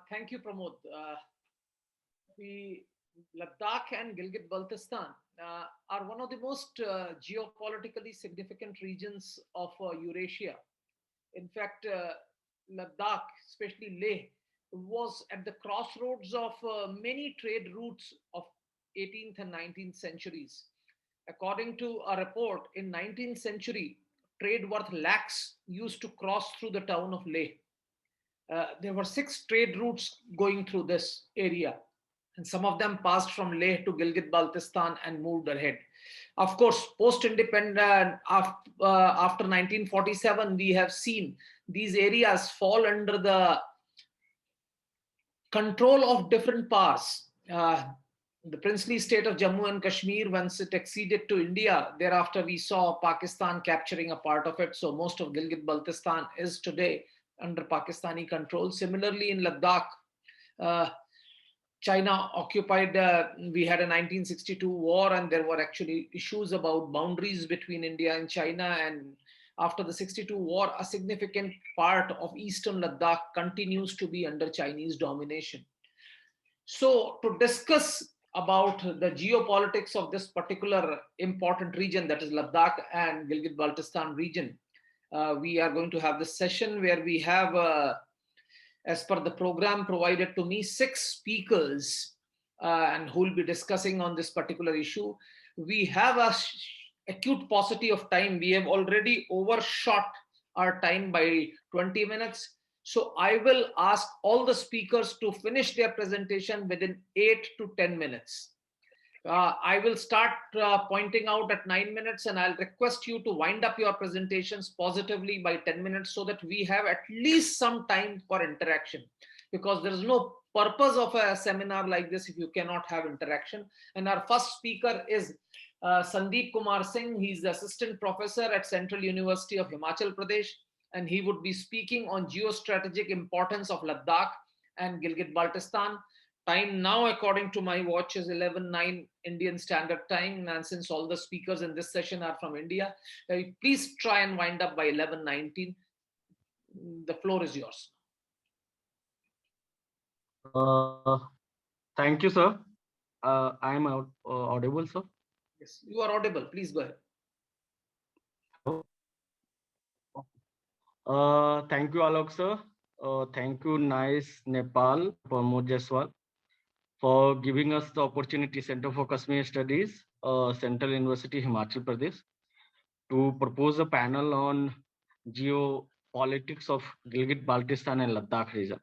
Thank you, Pramod. The Ladakh and Gilgit-Baltistan are one of the most geopolitically significant regions of Eurasia. In fact, Ladakh, especially Leh, was at the crossroads of many trade routes of 18th and 19th centuries. According to a report, in 19th century, trade worth lakhs used to cross through the town of Leh. There were six trade routes going through this area, and some of them passed from Leh to Gilgit-Baltistan and moved ahead. Of course, post-independent after 1947, we have seen these areas fall under the control of different powers. The princely state of Jammu and Kashmir, once it acceded to India, thereafter we saw Pakistan capturing a part of it. So most of Gilgit-Baltistan is today under Pakistani control. Similarly, in Ladakh, uh, China occupied, we had a 1962 war, and there were actually issues about boundaries between India and China. And after the 62 war, a significant part of eastern Ladakh continues to be under Chinese domination. So, to discuss about the geopolitics of this particular important region, that is Ladakh and Gilgit Baltistan region, we are going to have this session where we have, as per the program provided to me, six speakers and who will be discussing on this particular issue. We have a acute paucity of time. We have already overshot our time by 20 minutes. So I will ask all the speakers to finish their presentation within 8 to 10 minutes. I will start pointing out at 9 minutes, and I'll request you to wind up your presentations positively by 10 minutes so that we have at least some time for interaction, because there is no purpose of a seminar like this if you cannot have interaction. And our first speaker is Sandeep Kumar Singh. He's the assistant professor at Central University of Himachal Pradesh, and he would be speaking on geostrategic importance of Ladakh and Gilgit-Baltistan. Time now, according to my watch, is 11:09 Indian Standard Time. And since all the speakers in this session are from India, please try and wind up by 11:19. The floor is yours. Thank you, sir. I am audible, sir. Yes, you are audible. Please go ahead. Thank you, Alok, sir. Thank you, NICE Nepal, Pramod Jaiswal, for giving us the opportunity, Center for Kashmir Studies, Central University, Himachal Pradesh, to propose a panel on geopolitics of Gilgit-Baltistan and Ladakh region.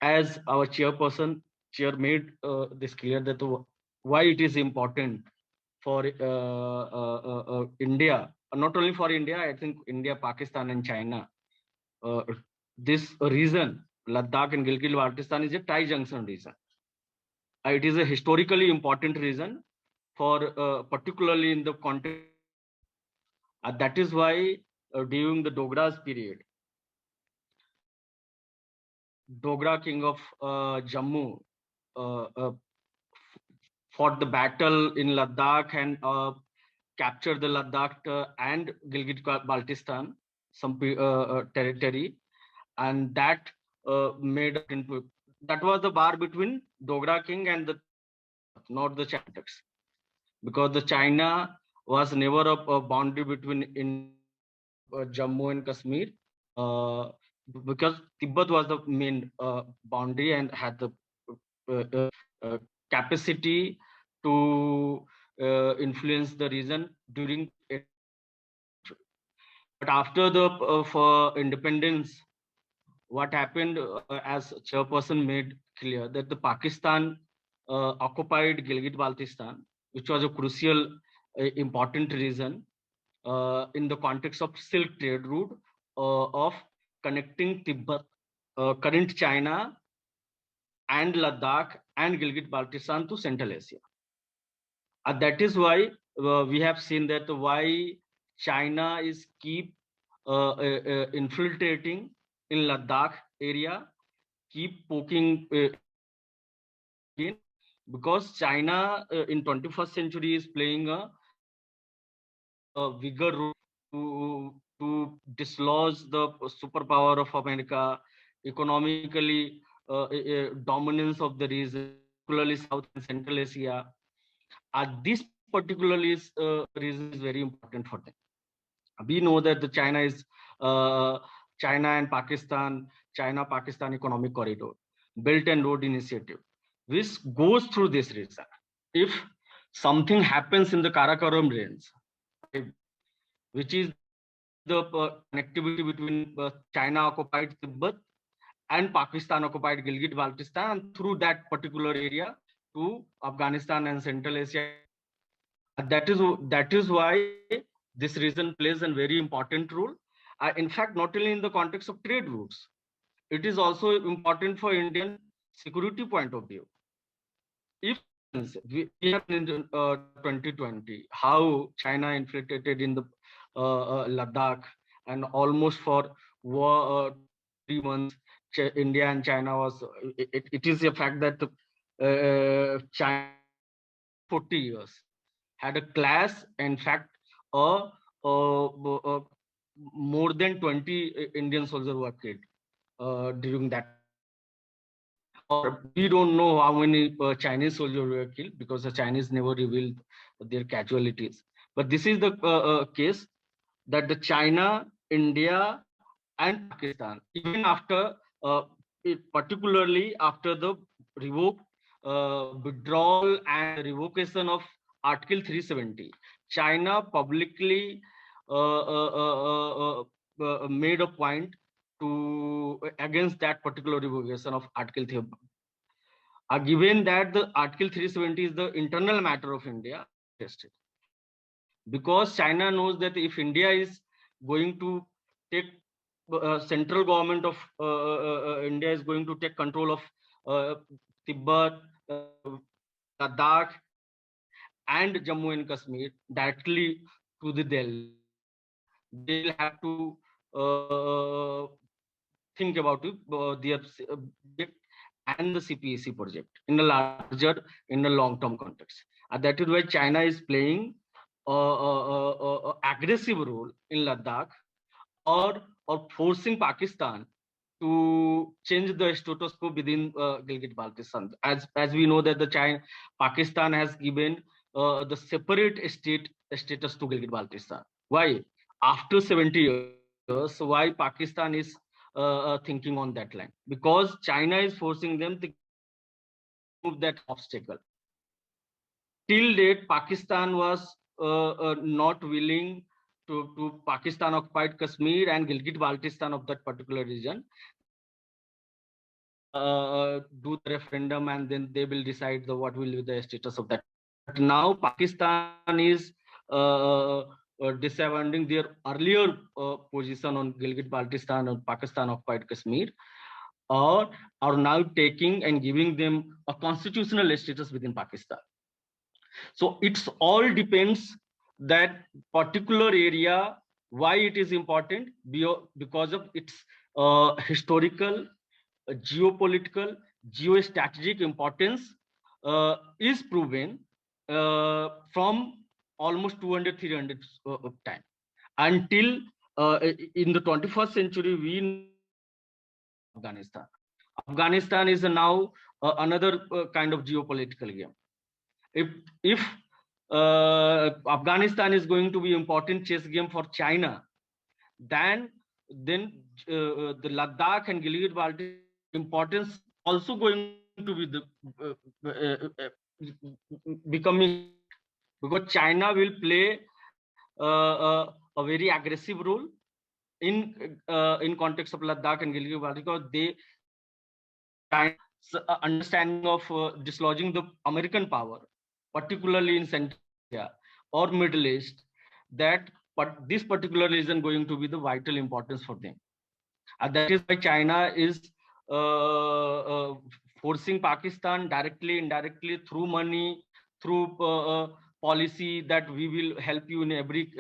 As our chairperson, chair made this clear that why it is important for India, not only for India, I think India, Pakistan, and China. This region, Ladakh and Gilgit-Baltistan, is a tie-junction region. It is a historically important region for particularly in the context. That is why during the Dogra's period, Dogra king of Jammu fought the battle in Ladakh and captured the Ladakh and Gilgit-Baltistan, some territory, and that made into that was the bar between Dogra king and the not the Chinese, because the China was never a boundary between in Jammu and Kashmir, because Tibet was the main boundary and had the capacity to influence the region during. But after the for independence, what happened, as chairperson made clear, that the Pakistan occupied Gilgit-Baltistan, which was a crucial, important reason in the context of Silk trade route of connecting Tibet, current China, and Ladakh and Gilgit-Baltistan to Central Asia. That is why we have seen that why China is keep infiltrating in Ladakh area, keep poking in, because China in 21st century is playing a bigger role to dislodge the superpower of America economically, dominance of the region, particularly South and Central Asia. This particularly reason is very important for them. We know that the uh, China and Pakistan, China-Pakistan Economic Corridor, Belt and Road Initiative, which goes through this region. If something happens in the Karakoram Range, which is the connectivity between China-occupied Tibet and Pakistan-occupied Gilgit-Baltistan, and through that particular area to Afghanistan and Central Asia. That is why this region plays a very important role. In fact, not only in the context of trade routes, it is also important for Indian security point of view. If we have in 2020 how China infiltrated in the Ladakh, and almost for 3 months, India and China was. It is a fact that China 40 years had a clash. In fact, more than 20 Indian soldiers were killed during that. Or we don't know how many Chinese soldiers were killed because the Chinese never revealed their casualties. But this is the case that the China, India, and Pakistan, even after, particularly after the withdrawal and revocation of Article 370, China publicly made a point to against that particular revocation of Article 3. Given that the Article 370 is the internal matter of India, because China knows that if India is going to take central government of India is going to take control of Tibet, Ladakh, and Jammu and Kashmir directly to the Delhi, they'll have to think about their and the CPEC project in a larger, in a long-term context. And that is why China is playing aggressive role in Ladakh, or forcing Pakistan to change the status quo within Gilgit-Baltistan. As we know that Pakistan has given the separate status to Gilgit-Baltistan. Why? After 70 years, why Pakistan is thinking on that line? Because China is forcing them to move that obstacle. Till date, Pakistan was not willing to Pakistan occupied Kashmir and Gilgit-Baltistan of that particular region. Do the referendum and then they will decide what will be the status of that. But now Pakistan is disavowing their earlier position on Gilgit-Baltistan and Pakistan occupied Kashmir, or are now taking and giving them a constitutional status within Pakistan. So it's all depends that particular area, why it is important, because of its historical, geopolitical, geostrategic importance is proven from almost 200-300 time until in the 21st century we Afghanistan. Afghanistan is now another kind of geopolitical game. If Afghanistan is going to be important chess game for China, then the Ladakh and Gilgit-Baltistan importance also going to be becoming, because China will play a very aggressive role in context of Ladakh and Gilgit-Baltistan, because they understanding of dislodging the American power, particularly in Central Asia or Middle East, but this particular region going to be the vital importance for them. And that is why China is forcing Pakistan directly, indirectly, through money, through policy, that we will help you in every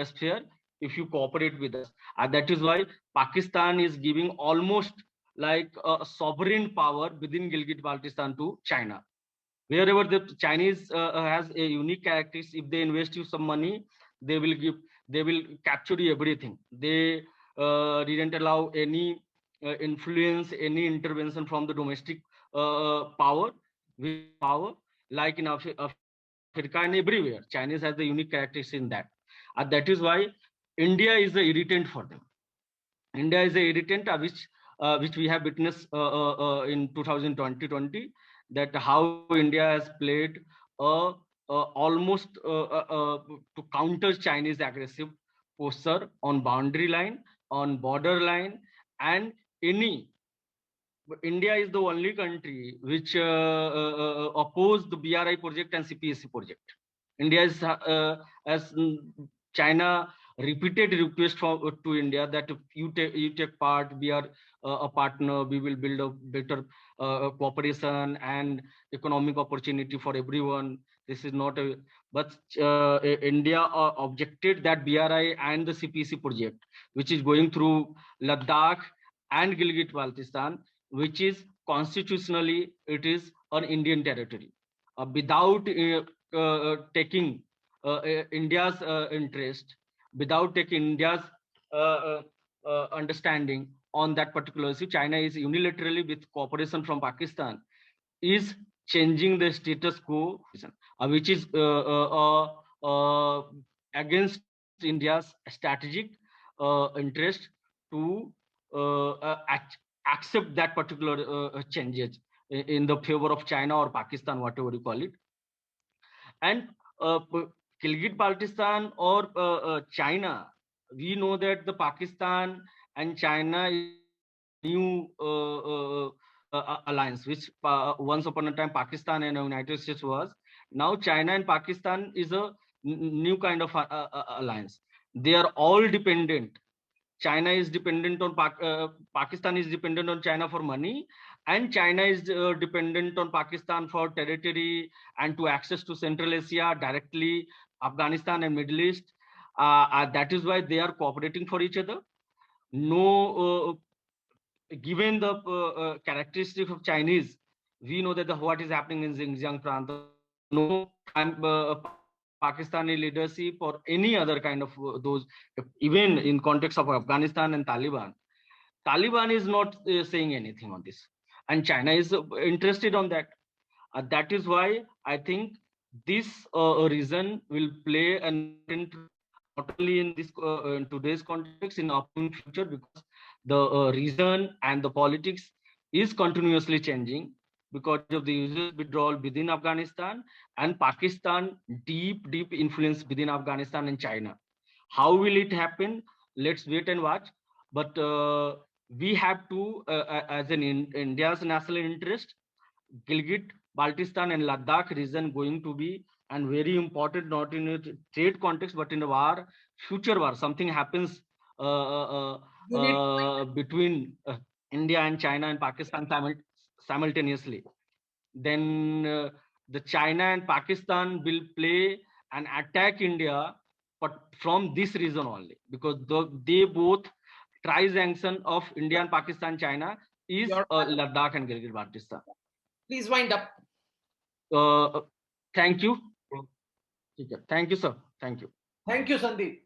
sphere if you cooperate with us. And that is why Pakistan is giving almost like a sovereign power within Gilgit-Baltistan to China. Wherever the Chinese has a unique characteristic, if they invest you some money, they will capture you everything. They didn't allow any influence any intervention from the domestic power, with power, like in Africa and everywhere. Chinese has the unique characteristics in that. And that is why India is the irritant for them. India is a irritant which we have witnessed in 2020, that how India has played uh, almost to counter Chinese aggressive posture on boundary line, on border line, and any. India is the only country which opposed the BRI project and CPSC project. India is, as China repeated request to India that if you take part, we are a partner, we will build a better cooperation and economic opportunity for everyone. This is not a, but India objected that BRI and the CPC project, which is going through Ladakh and Gilgit-Baltistan, which is constitutionally, it is an Indian territory. Without taking India's interest, without taking India's understanding on that particular issue, China is unilaterally, with cooperation from Pakistan, is changing the status quo, which is against India's strategic interest to accept that particular changes in the favor of China or Pakistan, whatever you call it. And Gilgit-Baltistan or China, we know that the Pakistan and China is new alliance, which once upon a time Pakistan and the United States was. Now China and Pakistan is a new kind of alliance. They are all dependent. China is dependent on Pakistan is dependent on China for money, and China is dependent on Pakistan for territory and to access to Central Asia directly, Afghanistan and Middle East. That is why they are cooperating for each other. No, given the characteristics of Chinese, we know that what is happening in Xinjiang Pranta. No Pakistani leadership or any other kind of those, even in context of Afghanistan and Taliban. Taliban is not saying anything on this, and China is interested on that. That is why I think this reason will play an not only in this in today's context, in upcoming future, because the reason and the politics is continuously changing because of the US withdrawal within Afghanistan and Pakistan deep influence within Afghanistan and China. How will it happen? Let's wait and watch. But we have to, as an India's national interest, Gilgit, Baltistan, and Ladakh region going to be and very important, not in a trade context, but in a war, future war. Something happens between India and China and Pakistan simultaneously. Then the China and Pakistan will play and attack India, but from this reason only, because they both tri-sanction of India and Pakistan, China is Ladakh and Gilgit-Baltistan. Please wind up. Thank you. Thank you, sir. Thank you. Thank you, Sandeep.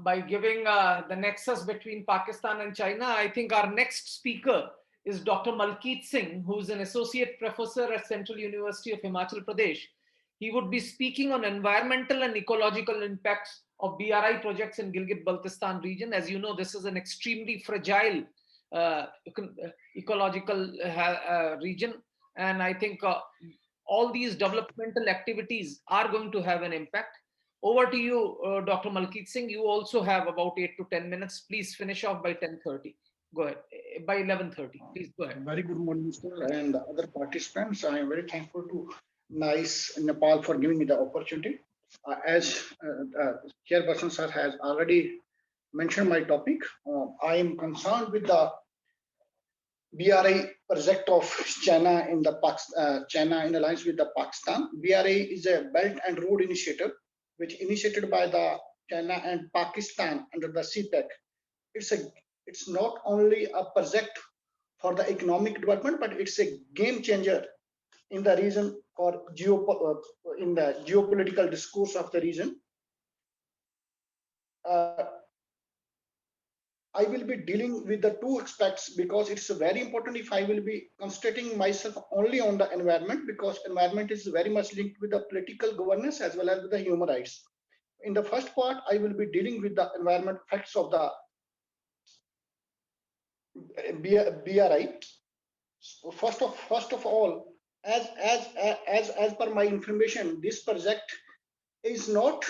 By giving the nexus between Pakistan and China, I think our next speaker is Dr. Malkeet Singh, who is an associate professor at Central University of Himachal Pradesh. He would be speaking on environmental and ecological impacts of BRI projects in Gilgit-Baltistan region. As you know, this is an extremely fragile ecological region. And I think all these developmental activities are going to have an impact. Over to you, Dr. Malkeet Singh. You also have about 8 to 10 minutes. Please finish off by 10:30. Go ahead. By 11:30. Please go ahead. Very good morning, sir, and other participants. I am very thankful to NICE Nepal for giving me the opportunity. As Chairperson sir has already mentioned my topic, I am concerned with the BRI project of China in the China in alliance with the Pakistan. BRI is a Belt and Road Initiative, which initiated by the China and Pakistan under the CPEC. It's not only a project for the economic development, but it's a game changer in the region for in the geopolitical discourse of the region. I will be dealing with the two aspects because it's very important if I will be concentrating myself only on the environment, because environment is very much linked with the political governance as well as with the human rights. In the first part, I will be dealing with the environment effects of the BRI. So first of all, as per my information, this project is not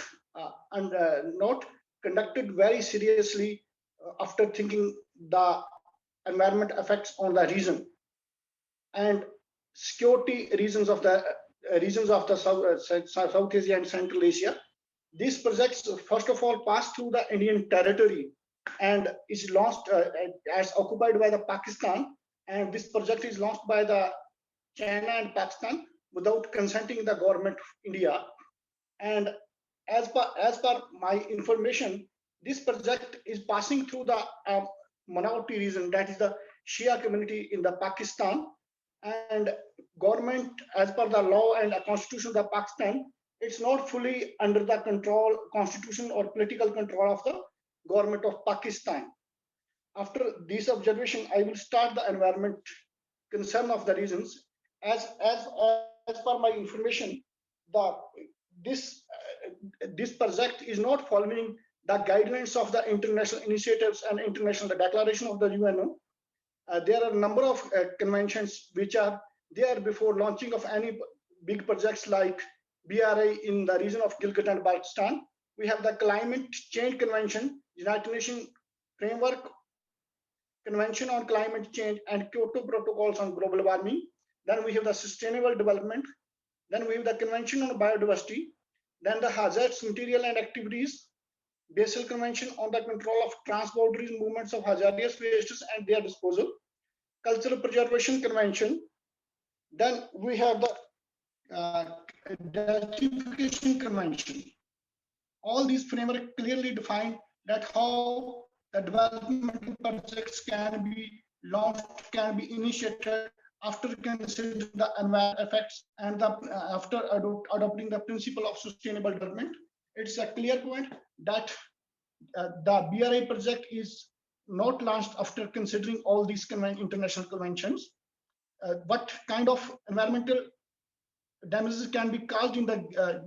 conducted very seriously after thinking the environment effects on the region and security reasons of the South Asia and Central Asia. These projects, first of all, pass through the Indian territory and is launched as occupied by the Pakistan. And this project is launched by the China and Pakistan without consenting the government of India. And as per my information, this project is passing through the minority region, that is the Shia community in the Pakistan. And government, as per the law and the constitution of the Pakistan, it's not fully under the control, constitution or political control of the government of Pakistan. After this observation, I will start the environment concern of the regions. As per my information, this project is not following the guidelines of the international initiatives and international declaration of the UNO. There are a number of conventions which are there before launching of any big projects like BRI in the region of Gilgit and Baltistan. We have the Climate Change Convention, United Nations Framework Convention on Climate Change, and Kyoto Protocols on Global Warming. Then we have the Sustainable Development. Then we have the Convention on Biodiversity. Then the Hazardous Material and Activities, Basel Convention on the Control of Transboundary Movements of Hazardous Wastes and their Disposal, Cultural Preservation Convention. Then we have the Desertification Convention. All these frameworks clearly define that how the development projects can be launched, can be initiated after considering the environmental effects and after adopting the principle of sustainable development. It's a clear point that the BRI project is not launched after considering all these international conventions. What kind of environmental damages can be caused in the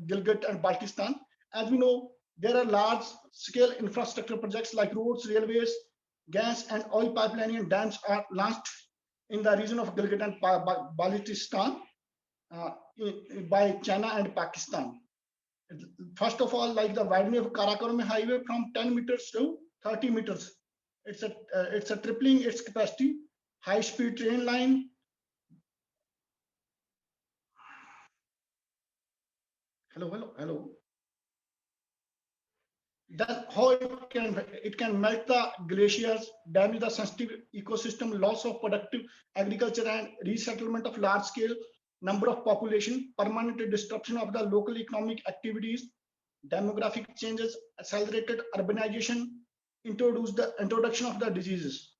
Gilgit and Baltistan? As we know, there are large-scale infrastructure projects like roads, railways, gas and oil pipeline and dams are launched in the region of Gilgit and Baltistan by China and Pakistan. First of all, like the widening of Karakoram highway from 10 meters to 30 meters. It's a tripling its capacity. High-speed train line. Hello. Then how it can melt the glaciers, damage the sensitive ecosystem, loss of productive agriculture and resettlement of large scale number of population, permanent disruption of the local economic activities, demographic changes, accelerated urbanization, introduction of the diseases.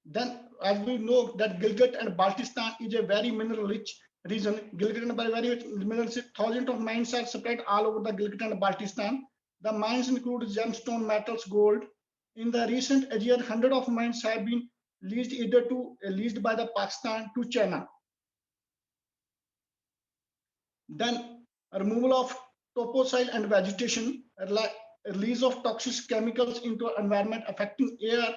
Then, as we know that Gilgit and Baltistan is a very mineral-rich region. Gilgit and very minerals, thousands of mines are spread all over the Gilgit and Baltistan. The mines include gemstone, metals, gold. In the recent year, hundreds of mines have been leased by the Pakistan to China. Then removal of topsoil and vegetation, release of toxic chemicals into environment affecting air,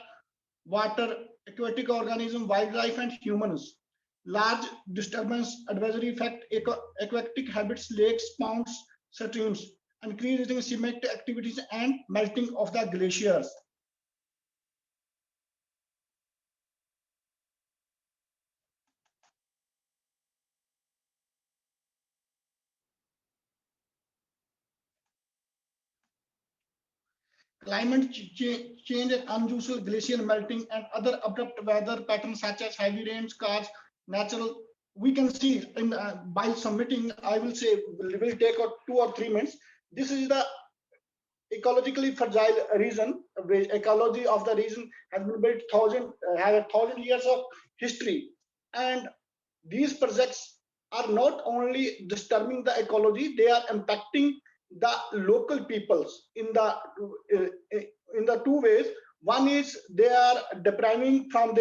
water, aquatic organism, wildlife, and humans. Large disturbance, advisory effect, aquatic habits, lakes, ponds, streams, increasing seismic activities and melting of the glaciers. Climate change, unusual glacial melting, and other abrupt weather patterns such as heavy rains, cause natural. We can see in by submitting, I will say, will take out 2 or 3 minutes. This is the ecologically fragile region. Ecology of the region has been built have 1,000 years of history, and these projects are not only disturbing the ecology, they are impacting the local peoples in the two ways. One is they are depriving from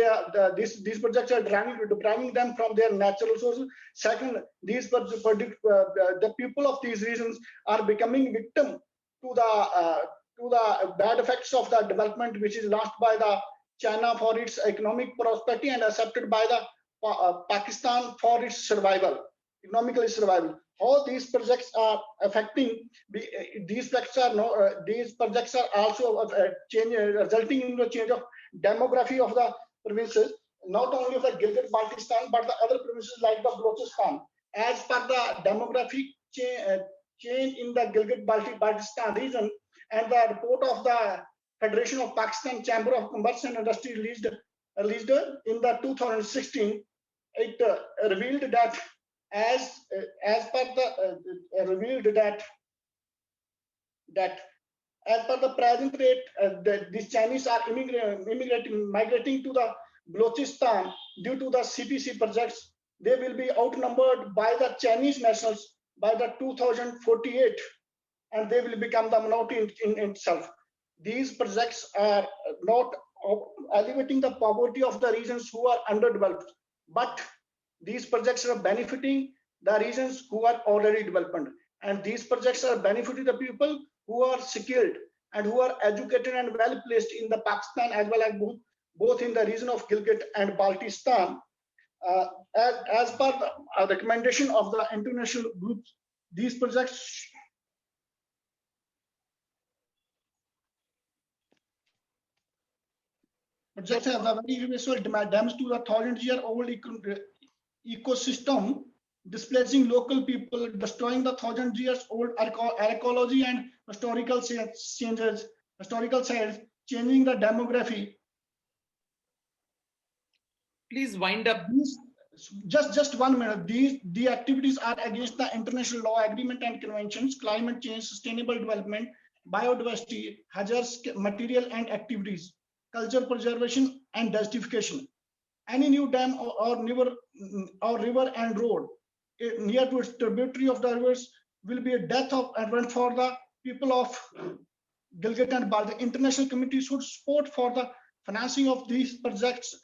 these projects are depriving them from their natural resources. Second, the people of these regions are becoming victim to the bad effects of the development, which is launched by the China for its economic prosperity and accepted by the Pakistan for its survival, economically survival. How these projects are affecting these projects are also resulting in the change of demography of the provinces, not only of the Gilgit Baltistan but the other provinces like the Balochistan. As per the demographic change in the Gilgit Baltistan region, and the report of the Federation of Pakistan Chamber of Commerce and Industry released in the 2016, it revealed that as per the revealed that as per the present rate, these Chinese are migrating to the Balochistan due to the CPC projects. They will be outnumbered by the Chinese nationals by the 2048, and they will become the minority in itself. These projects are not elevating the poverty of the regions who are underdeveloped, but these projects are benefiting the regions who are already developed, and these projects are benefiting the people who are skilled and who are educated and well placed in the Pakistan as well as both in the region of Gilgit and Baltistan. As per the recommendation of the international groups, these projects have a very irreversible damage to the 1,000-year-old ecosystem, displacing local people, destroying the 1,000-year-old ecology and historical sites, changing the demography. Please wind up. Just 1 minute. The activities are against the international law, agreement and conventions, climate change, sustainable development, biodiversity, hazardous material and activities, culture preservation and desertification. Any new dam or river and road near to its tributary of the rivers will be a death of advent for the people of Gilgit and Baltistan. The international community should support for the financing of these projects.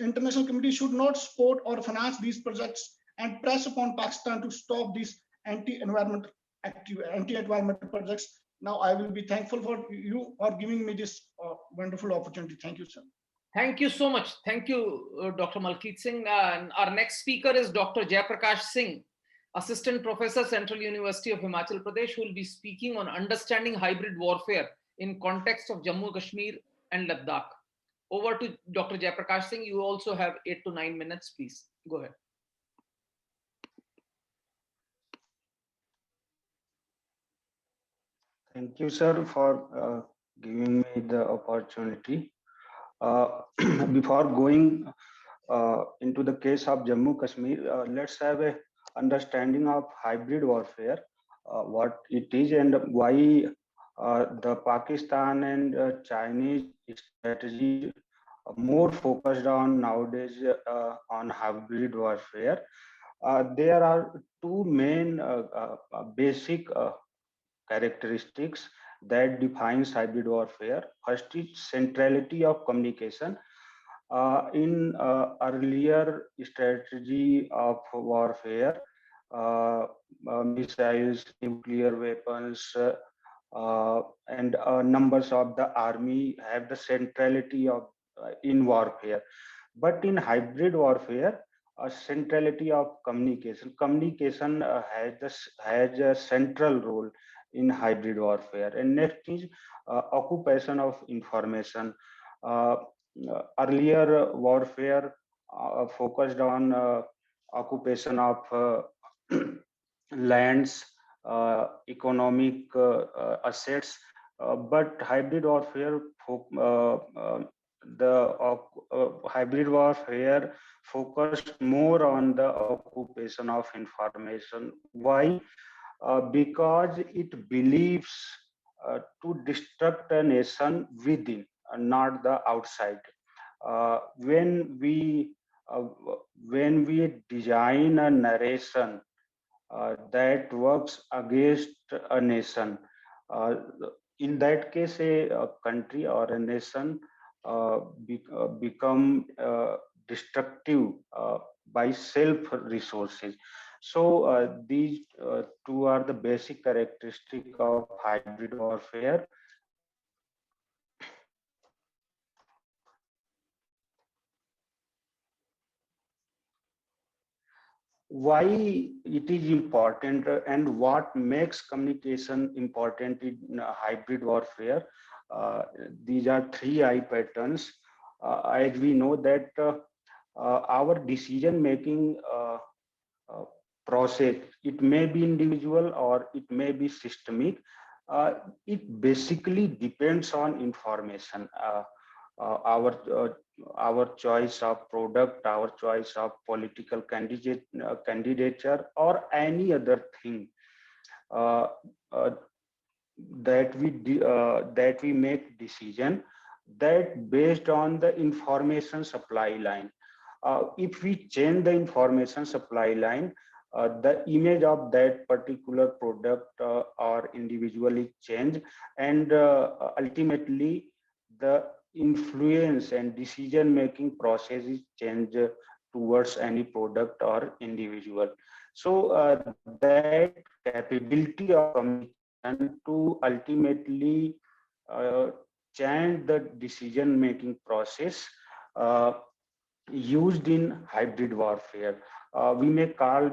International community should not support or finance these projects and press upon Pakistan to stop these anti-environmental projects. Now I will be thankful for you for giving me this wonderful opportunity. Thank you, sir. Thank you so much. Thank you, Dr. Malkeet Singh. And our next speaker is Dr. Jaiprakash Singh, Assistant Professor, Central University of Himachal Pradesh, who will be speaking on understanding hybrid warfare in context of Jammu, Kashmir and Ladakh. Over to Dr. Jaiprakash Singh. You also have 8 to 9 minutes, please. Go ahead. Thank you, sir, for giving me the opportunity. Before going into the case of Jammu Kashmir, let's have a understanding of hybrid warfare, what it is and why the Pakistan and Chinese strategy more focused on nowadays on hybrid warfare. There are two main basic characteristics that defines hybrid warfare. First is centrality of communication. In earlier strategy of warfare, missiles, nuclear weapons, and numbers of the army have the centrality of in warfare. But in hybrid warfare, a centrality of communication. Communication has a central role in hybrid warfare. And next is occupation of information. Earlier warfare focused on occupation of lands, economic assets, but hybrid warfare hybrid warfare focused more on the occupation of information. Why? Because it believes to destruct a nation within, not the outside. When we when we design a narration that works against a nation, uh, in that case, a country or a nation become destructive by self resources. So these two are the basic characteristic of hybrid warfare. Why it is important and what makes communication important in hybrid warfare. Uh, these are three I patterns. As we know that our decision making uh, process, it may be individual or it may be systemic. It basically depends on information. Uh, our uh, our choice of product, our choice of political candidature, or any other thing uh, uh, that we make decision that based on the information supply line. If we change the information supply line, the image of that particular product or individual is changed, and ultimately the influence and decision making process is changed towards any product or individual. So that capability of communication to ultimately uh, change the decision making process uh, used in hybrid warfare. We may call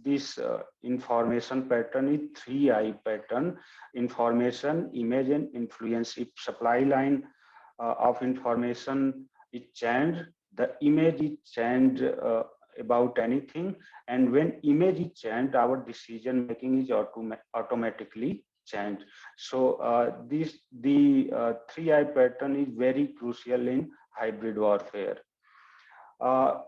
this information pattern is 3I pattern: information, image, and influence. If supply line of information is changed, the image is changed about anything, and when image is changed, our decision making is automatically changed. So this the 3I pattern is very crucial in hybrid warfare. Uh,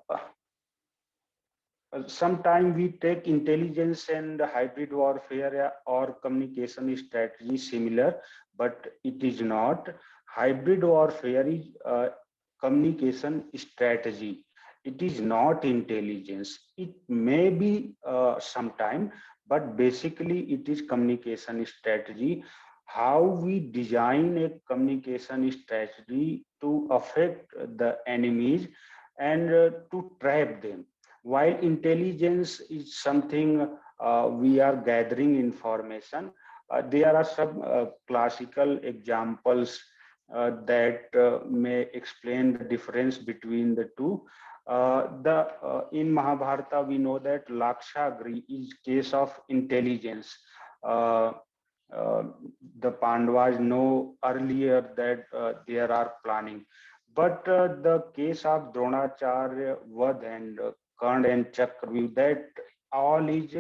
Sometimes we take intelligence and hybrid warfare or communication strategy similar, but it is not. Hybrid warfare is communication strategy. It is not intelligence. It may be sometime, but basically it is communication strategy. How we design a communication strategy to affect the enemies and to trap them, while intelligence is something we are gathering information. There are some classical examples that may explain the difference between the two. In Mahabharata, we know that Lakshagri is case of intelligence. Uh, uh, the Pandavas know earlier that there are planning, but the case of Dronacharya, Vad, and Kand and Chakravyuh, that all is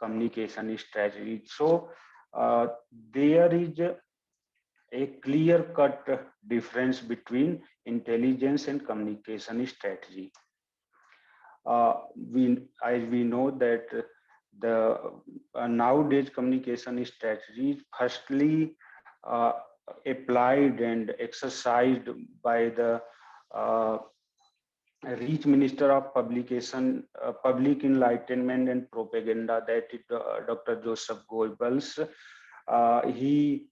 communication strategy. So there is a clear-cut difference between intelligence and communication strategy. As we know that the nowadays communication strategy firstly uh, applied and exercised by the uh, Reach Minister of Publication, Public Enlightenment and Propaganda, that is Dr. Joseph Goebbels. He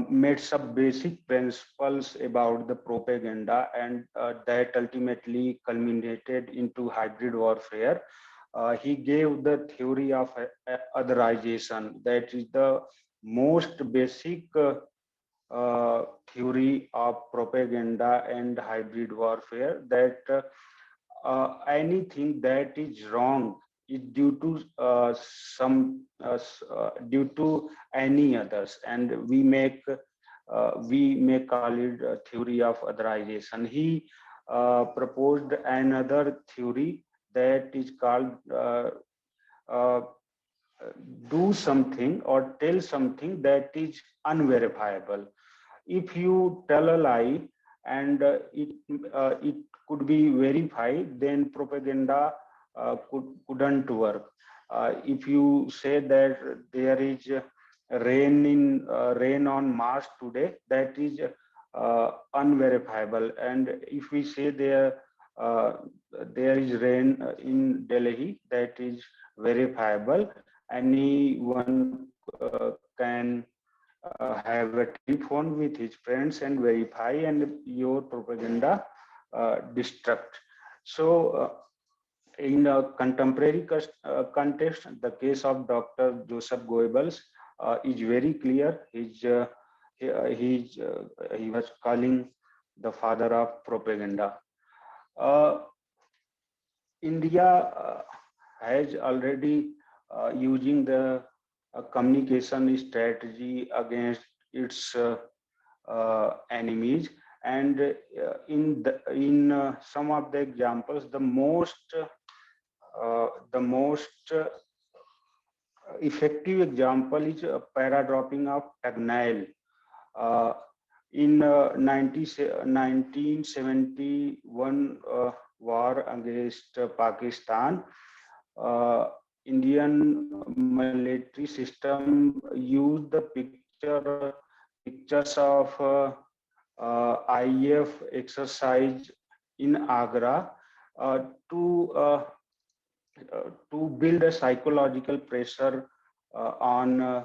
made some basic principles about the propaganda, and that ultimately culminated into hybrid warfare. He gave the theory of otherization, that is the most basic theory of propaganda and hybrid warfare, that anything that is wrong is due to due to any others, and we may call it a theory of otherization. He proposed another theory that is called uh, do something or tell something that is unverifiable. If you tell a lie and it could be verified, then propaganda couldn't work. If you say that there is rain on Mars today, that is unverifiable. And if we say there there is rain in Delhi, that is verifiable. Anyone can have a telephone with his friends and verify, and your propaganda destruct. So in a contemporary context, the case of Dr. Joseph Goebbels is very clear. He was calling the father of propaganda. India has already using the communication strategy against its enemies, and in some of the examples, the most effective example is paradropping of Tagnail. Uh, in 1971 war against Pakistan, uh, Indian military system used the pictures of IF exercise in Agra uh, to uh, to build a psychological pressure on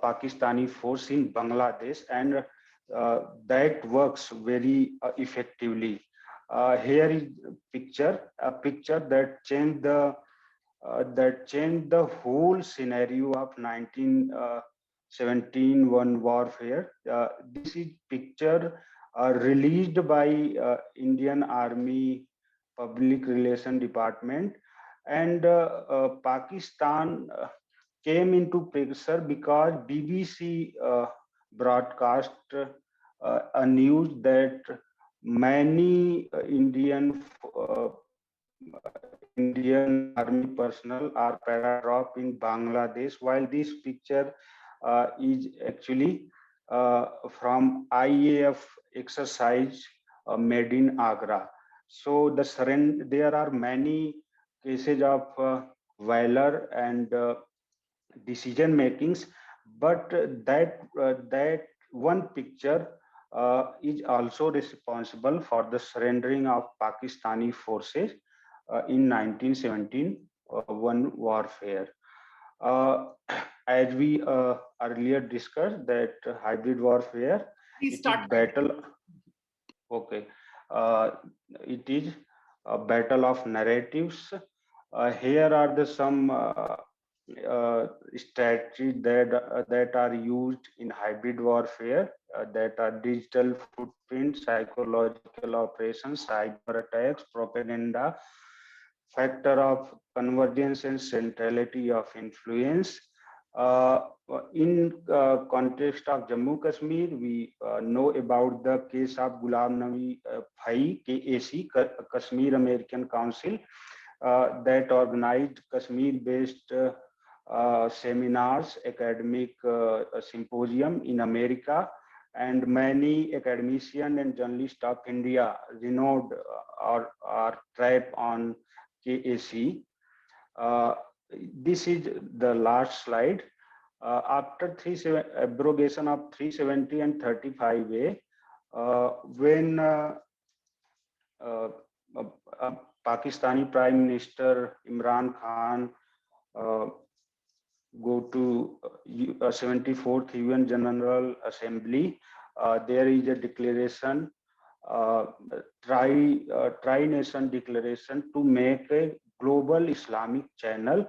Pakistani force in Bangladesh, and that works very effectively. Here is a picture that changed the whole scenario of 1917 one warfare. This is picture released by Indian Army Public Relation Department, and Pakistan came into picture because BBC broadcast a news that many Indian army personnel are paradrop in Bangladesh, while this picture is actually from IAF exercise made in Agra. So there are many cases of valor and decision makings, but that one picture is also responsible for the surrendering of Pakistani forces in 1917 one warfare. Uh, as we earlier discussed, that hybrid warfare, Please it is start. battle. Okay, uh, it is a battle of narratives. Here are the some strategies that are used in hybrid warfare, that are digital footprint, psychological operations, cyber attacks, propaganda, factor of convergence and centrality of influence. Uh, in context of Jammu Kashmir, we know about the case of Ghulam Nabi Bhai, KAC, Kashmir American Council, that organized Kashmir-based seminars, academic symposium in America, and many academicians and journalists of India renowned or trapped on KAC. This is the last slide. After abrogation of 370 and 35A, when Pakistani Prime Minister Imran Khan go to 74th UN General Assembly, there is a declaration, tri-nation declaration to make a global Islamic channel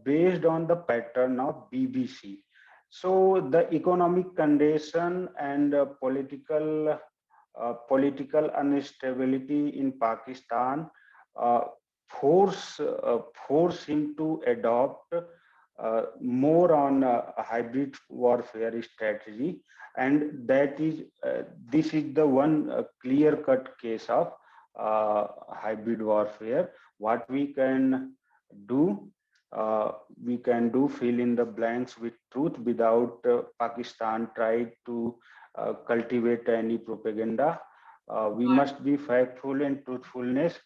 based on the pattern of BBC. So the economic condition and political instability in Pakistan force him to adopt more on a hybrid warfare strategy, and this is the one clear-cut case of hybrid warfare. What we can do, fill in the blanks with truth without Pakistan trying to cultivate any propaganda. We must be factful and truthfulness.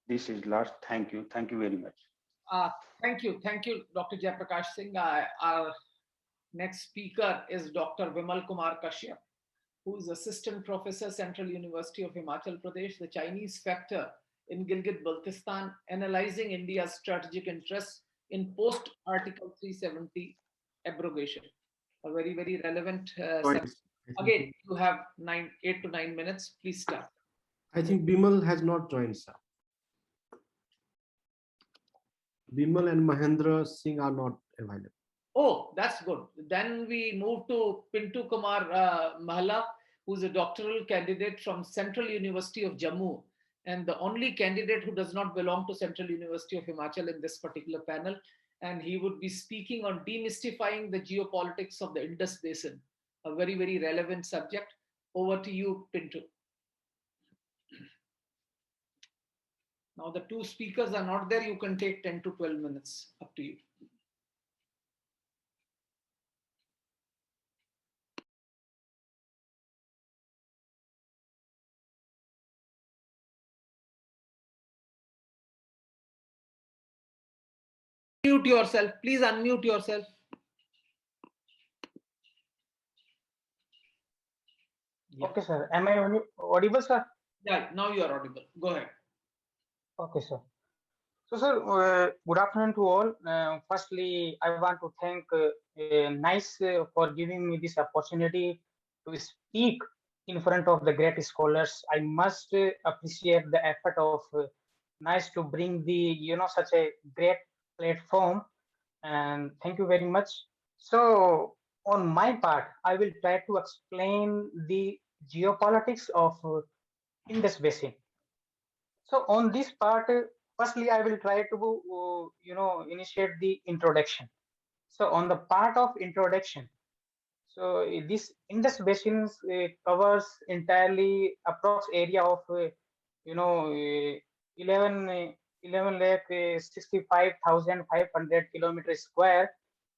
This is last. Thank you very much. Thank you, Dr. Jaiprakash Singh. Our next speaker is Dr. Vimal Kumar Kashyap, who is Assistant Professor, Central University of Himachal Pradesh. The Chinese factor in Gilgit-Baltistan, analyzing India's strategic interests in post-Article 370 abrogation. A very, very relevant subject. Again, you have 8 to 9 minutes. Please start. I think Bimal has not joined, sir. Bimal and Mahendra Singh are not available. Oh, that's good. Then we move to Pintu Kumar Mahla, who's a doctoral candidate from Central University of Jammu, and the only candidate who does not belong to Central University of Himachal in this particular panel. And he would be speaking on demystifying the geopolitics of the Indus Basin, a very, very relevant subject. Over to you, Pintu. Now, the two speakers are not there. You can take 10 to 12 minutes. Up to you. Unmute yourself. Please unmute yourself. Yeah. Okay, sir. Am I audible, sir? Yeah, now you are audible. Go ahead. Okay, sir. So, sir, good afternoon to all. Firstly, I want to thank NICE for giving me this opportunity to speak in front of the great scholars. I must appreciate the effort of NICE to bring the, such a great platform. And thank you very much. So, on my part, I will try to explain the geopolitics of Indus Basin. So on this part, firstly, I will try to, initiate the introduction. So on the part of introduction, so this Indus Basin covers entirely approx area of, 11 lakh 65,500 kilometers square,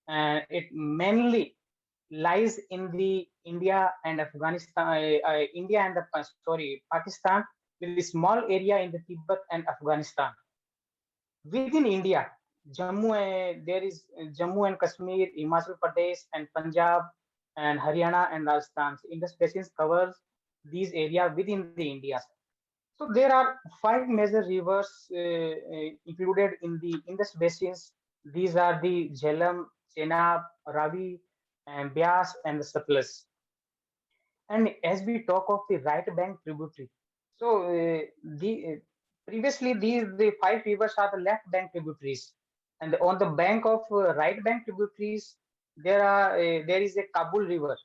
and it mainly lies in the India and Afghanistan, Pakistan, with a small area in the Tibet and Afghanistan. Within India, there is Jammu and Kashmir, Himachal Pradesh, and Punjab, and Haryana and Rajasthan. Indus Basin covers these areas within the India. So there are 5 major rivers included in the Indus Basins. These are the Jhelum, Chenab, Ravi, and Beas, and the Satluj. And as we talk of the right bank tributary, so previously the 5 rivers are the left bank tributaries, and on the bank of right bank tributaries, there is a Kabul River,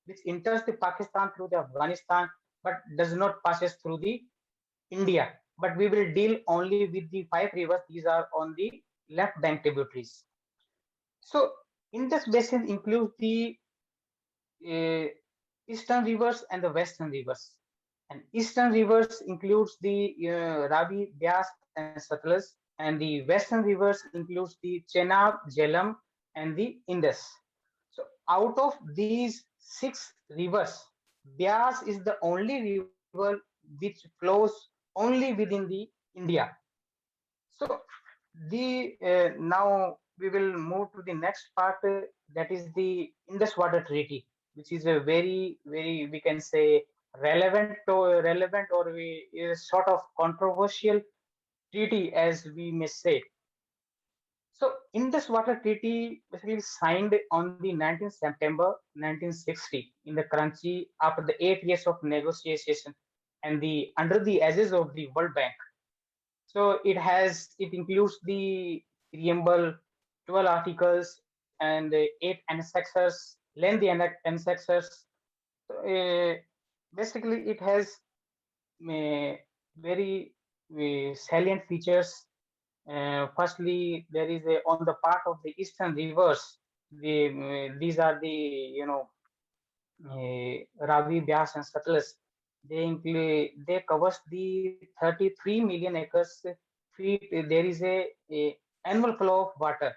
which enters the Pakistan through the Afghanistan, but does not passes through the India. But we will deal only with the 5 rivers. These are on the left bank tributaries. So Indus Basin includes the eastern rivers and the western rivers. And eastern rivers includes the Ravi, Beas, and Satluj, and the western rivers includes the Chenab, Jhelum, and the Indus. So out of these 6 rivers, Beas is the only river which flows only within the India. So now we will move to the next part, that is the Indus Water Treaty, which is a very, very, we can say, relevant or a sort of controversial treaty, as we may say. So Indus Water Treaty basically signed on the 19th September 1960 in the Karachi after the 8 years of negotiation and under the aegis of the World Bank. So it includes the preamble, 12 articles, and 8 annexes, lengthy annexes. Basically, it has very salient features. Firstly, there is on the part of the eastern rivers. These are the Ravi, Beas, and Satluj. They covers the 33 million acres feet. There is a annual flow of water.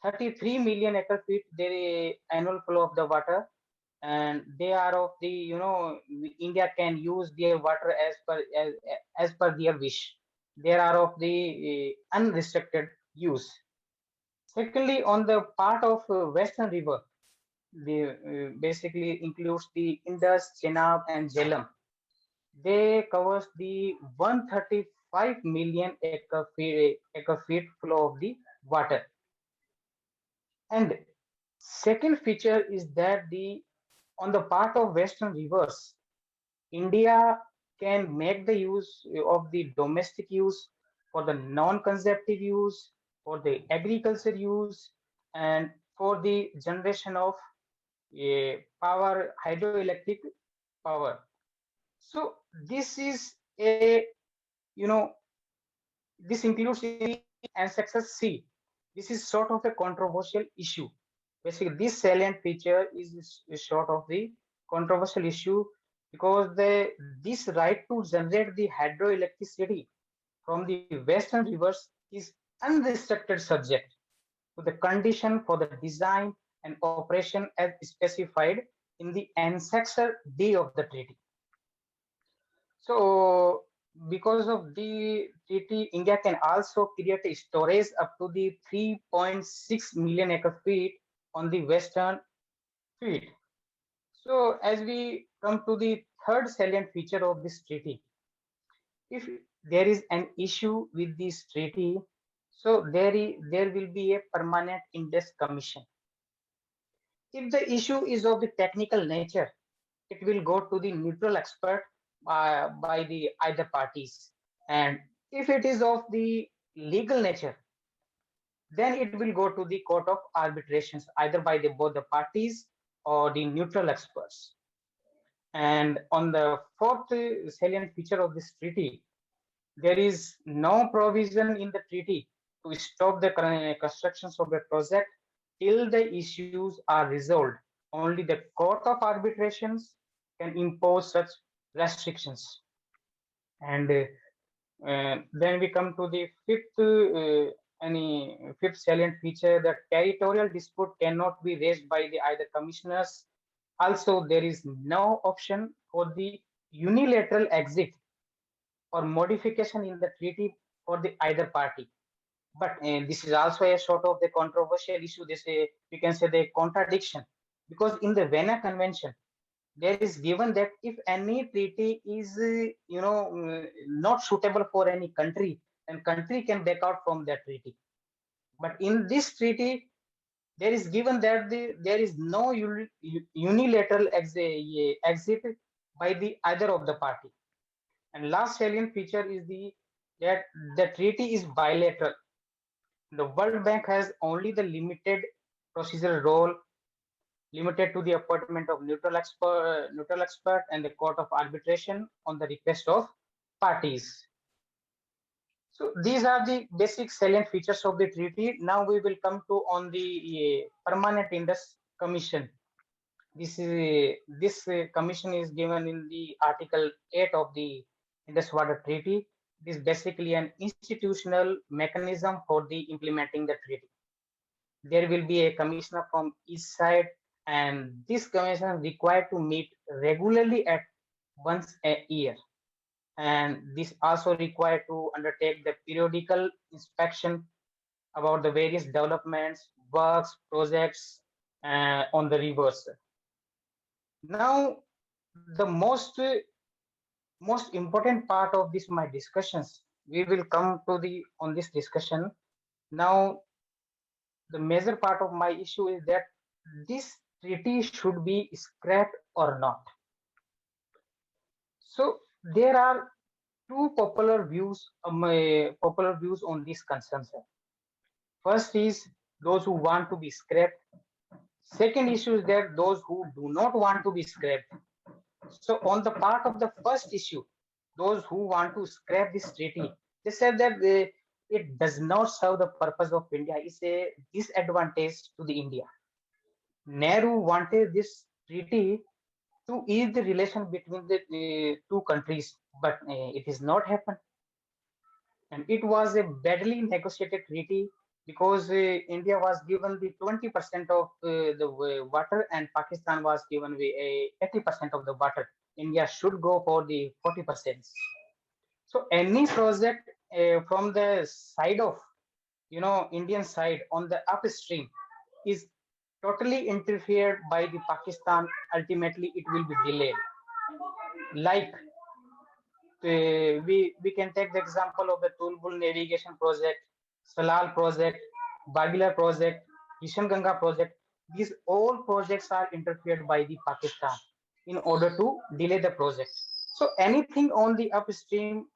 33 million acre feet. There is annual flow of the water, and they are of the India can use their water as per their wish. They are of the unrestricted use. Secondly, on the part of western river, basically includes the Indus, Chenab, and Jhelum. They covers the 135 5 million acre feet flow of the water. And second feature is that on the part of western rivers, India can make the use of the domestic use, for the non-consumptive use, for the agriculture use, and for the generation of power, hydroelectric power. So this is a, you know, this includes the ancestor sea. This is sort of a controversial issue. Basically, this salient feature is sort of the controversial issue because this right to generate the hydroelectricity from the western rivers is unrestricted subject to the condition for the design and operation as specified in the ancestor D of the treaty. So because of the treaty, India can also create a storage up to the 3.6 million acre feet on the western feet. So as we come to the third salient feature of this treaty, if there is an issue with this treaty, so there will be a permanent Indus commission. If the issue is of the technical nature, it will go to the neutral expert by the either parties. And if it is of the legal nature, then it will go to the court of arbitrations, either by both the parties or the neutral experts. And on the fourth salient feature of this treaty, there is no provision in the treaty to stop the constructions of the project till the issues are resolved. Only the court of arbitrations can impose such restrictions. And then we come to the fifth salient feature, that territorial dispute cannot be raised by the either commissioners. Also, there is no option for the unilateral exit or modification in the treaty for the either party. But this is also a sort of the controversial issue. We can say the contradiction, because in the Vienna Convention, there is given that if any treaty is not suitable for any country, then country can back out from that treaty. But in this treaty, there is given that there is no unilateral exit by the either of the party. And last salient feature is that the treaty is bilateral. The World Bank has only the limited procedural role, limited to the appointment of neutral expert and the court of arbitration on the request of parties. So these are the basic salient features of the treaty. Now we will come to on the permanent Indus Commission. This commission is given in the Article 8 of the Indus Water Treaty. It is basically an institutional mechanism for the implementing the treaty. There will be a commissioner from each side, and this commission is required to meet regularly at once a year. And this also required to undertake the periodical inspection about the various developments, works, projects on the rivers. Now, the most important part of my discussions, we will come to on this discussion. Now, the major part of my issue is that this treaty should be scrapped or not. So there are two popular views on this concern. First is those who want to be scrapped. Second issue is that those who do not want to be scrapped. So on the part of the first issue, those who want to scrap this treaty, they said that it does not serve the purpose of India. It's a disadvantage to the India. Nehru wanted this treaty to ease the relation between the two countries, but it is not happened. And it was a badly negotiated treaty because India was given the 20% of the water and Pakistan was given 80% of the water. India should go for the 40%. So any project from the side of, Indian side on the upstream is totally interfered by the Pakistan. Ultimately, it will be delayed. Like we can take the example of the Tulbul navigation project, Salal project, Bagila project, Kishan Ganga project. These all projects are interfered by the Pakistan in order to delay the project. So anything on the upstream,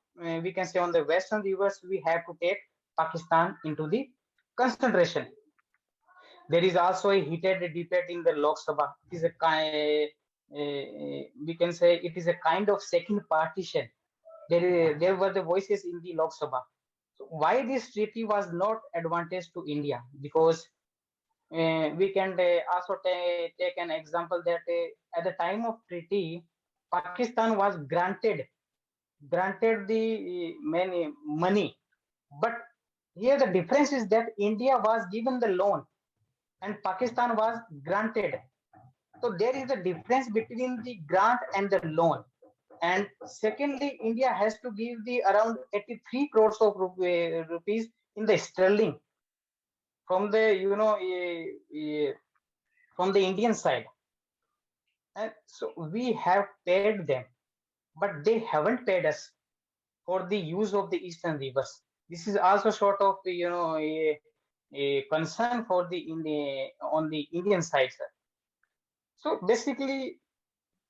we can say on the western rivers, we have to take Pakistan into the consideration. There is also a heated debate in the Lok Sabha. It is a kind, we can say it is a kind of second partition. There were the voices in the Lok Sabha. So why this treaty was not advantage to India? Because we can also take an example that at the time of treaty, Pakistan was granted the many money, but here the difference is that India was given the loan and Pakistan was granted. So there is a difference between the grant and the loan. And secondly, India has to give the around 83 crores of rupees in the sterling from the from the Indian side. And so we have paid them, but they haven't paid us for the use of the eastern rivers. This is also sort of a concern for the on the Indian side, sir. So basically,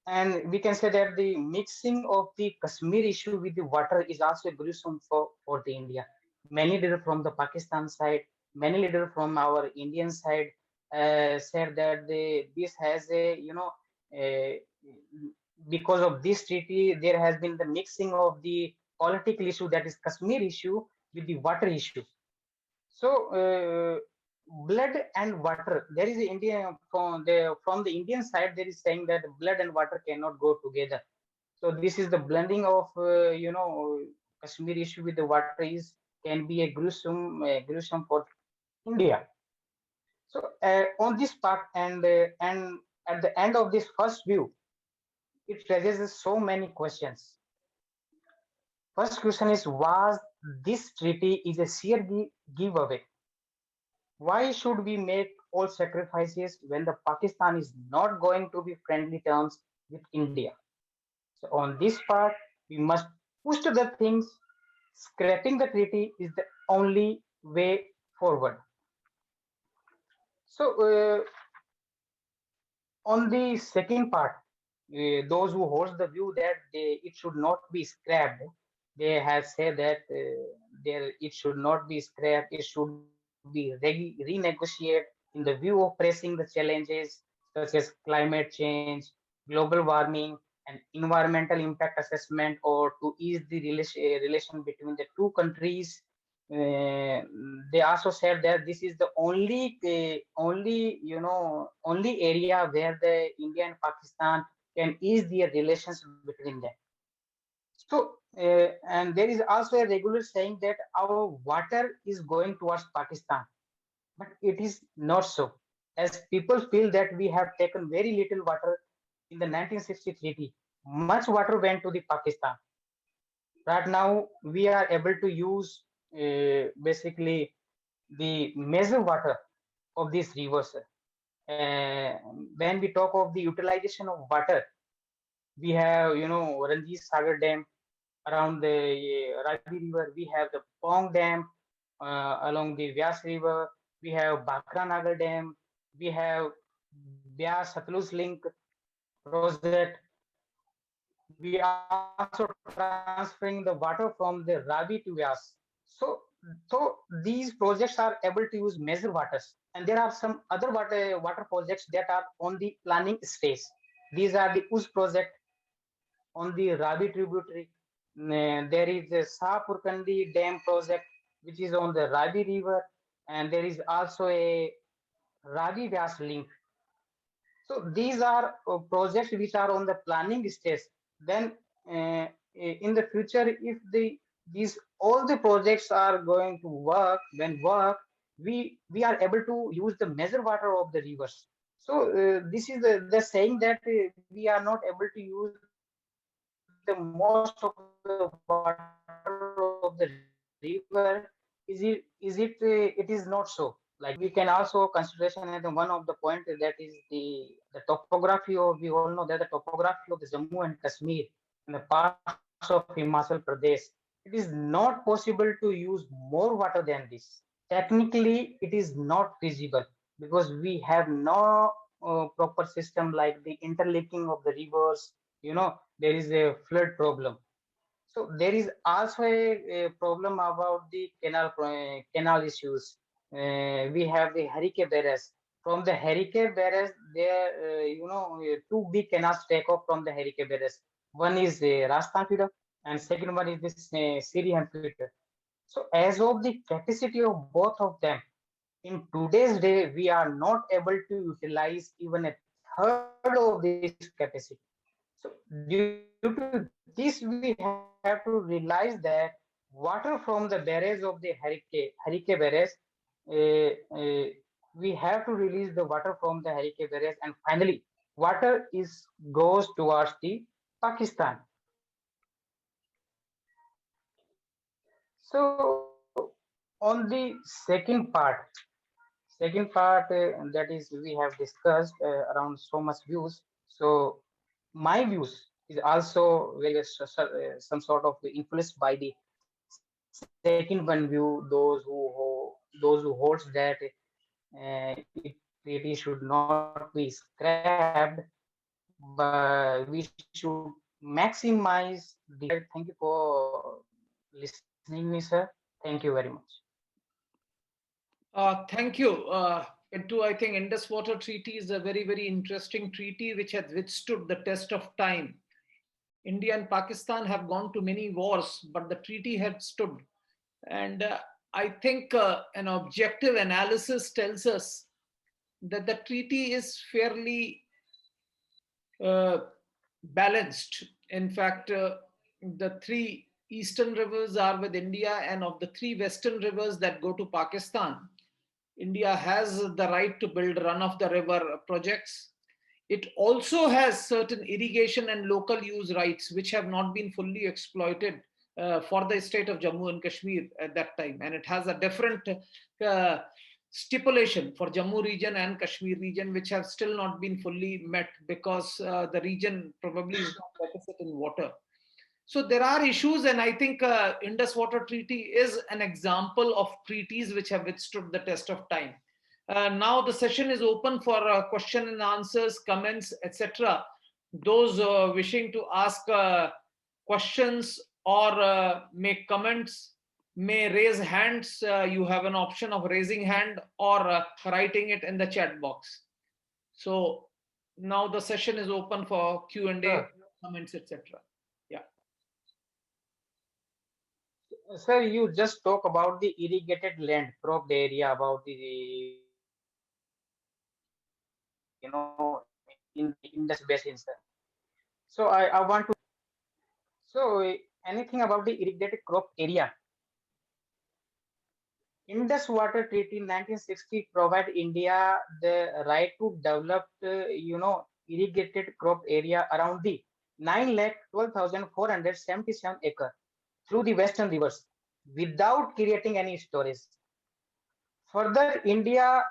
and we can say that the mixing of the Kashmir issue with the water is also gruesome for the India. Many leaders from the Pakistan side, many leaders from our Indian side said that this has a because of this treaty there has been the mixing of the political issue, that is Kashmir issue, with the water issue. So blood and water, there is India from the Indian side there is saying that blood and water cannot go together. So this is the blending of Kashmir issue with the water is can be a gruesome for India. So on this part and at the end of this first view, it raises so many questions. First question is, was this treaty is a sheer giveaway? Why should we make all sacrifices when the Pakistan is not going to be friendly terms with India? So on this part, we must push to the things. Scrapping the treaty is the only way forward. So on the second part, those who hold the view that it should not be scrapped, they have said that it should not be scrapped, it should be renegotiated in the view of pressing the challenges such as climate change, global warming, and environmental impact assessment, or to ease the relation between the two countries. They also said that this is the only area where the India and Pakistan can ease their relations between them. So and there is also a regular saying that our water is going towards Pakistan, but it is not so, as people feel that we have taken very little water in the 1960 treaty. Much water went to the Pakistan. Right now we are able to use basically the major water of these rivers. When we talk of the utilization of water, we have Ranjit Sagar Dam around the Ravi River. We have the Pong Dam along the Vyas River. We have Bhakra Nagar Dam. We have Vyas Satluj Link project. We are also transferring the water from the Ravi to Vyas. So these projects are able to use major waters, and there are some other water projects that are on the planning stage. These are the US project on the Ravi tributary. There is the Sapurkandi Dam project, which is on the Ravi River, and there is also a Ravi Vyas link. So these are projects which are on the planning stage. Then in the future, if these all the projects are going to work, we are able to use the major water of the rivers. So this is the saying that we are not able to use the most of the water of the river. It is not so. Like, we can also consideration as one of the point that is the topography of, we all know that the topography of the Jammu and Kashmir in the past of Himachal Pradesh, it is not possible to use more water than this. Technically, it is not feasible because we have no proper system like the interlinking of the rivers. There is a flood problem. So there is also a problem about the canal issues. We have the Harike Barrage. From the Harike Barrage, there two big canals take off from the Harike Barrage. One is the Rajasthan feeder, and second one is this Sirhind feeder. So as of the capacity of both of them, in today's day, we are not able to utilize even a third of this capacity. So due to this, we have to realize that water from the barrage of the Harike barrage, we have to release the water from the Harike barrage, and finally, water is goes towards the Pakistan. So on the second part that is we have discussed around so much views. So my views is also very some sort of influenced by the second one view, those who holds that it really should not be scrapped, but we should maximize the. Thank you for listening me, sir. Thank you very much. Thank you. Pintu, I think Indus Water Treaty is a very, very interesting treaty which has withstood the test of time. India and Pakistan have gone to many wars, but the treaty had stood. And I think an objective analysis tells us that the treaty is fairly balanced. In fact, the three eastern rivers are with India, and of the three western rivers that go to Pakistan, India has the right to build run-of-the-river projects. It also has certain irrigation and local use rights which have not been fully exploited for the state of Jammu and Kashmir at that time. And it has a different stipulation for Jammu region and Kashmir region, which have still not been fully met because the region probably is not deficit in water. So there are issues, and I think Indus Water Treaty is an example of treaties which have withstood the test of time. Now the session is open for question and answers, comments, etc. Those wishing to ask questions or make comments may raise hands. You have an option of raising hand or writing it in the chat box. So now the session is open for Q&A, comments, etc. Sir, you just talk about the irrigated land, cropped area, about the in the Indus Basin, sir. So I want to. So anything about the irrigated crop area? Indus Water Treaty 1960 provide India the right to develop, irrigated crop area around the 9,12,477 acre through the western rivers without creating any storage. Further, India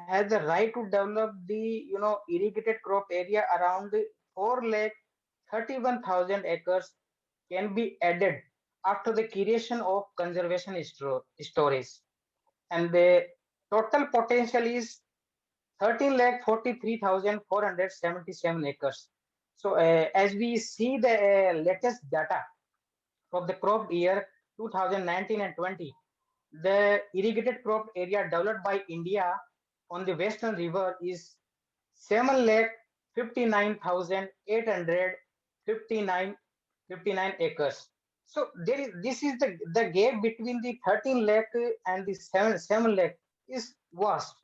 has the right to develop the irrigated crop area around 4,31,000 acres can be added after the creation of conservation storage, and the total potential is 13,43,477 acres. So as we see the latest data from the crop year 2019 and 20, the irrigated crop area developed by India on the western river is 7,59,859 acres. So this is the gap between the 13 lakh and the 7 lakh is vast.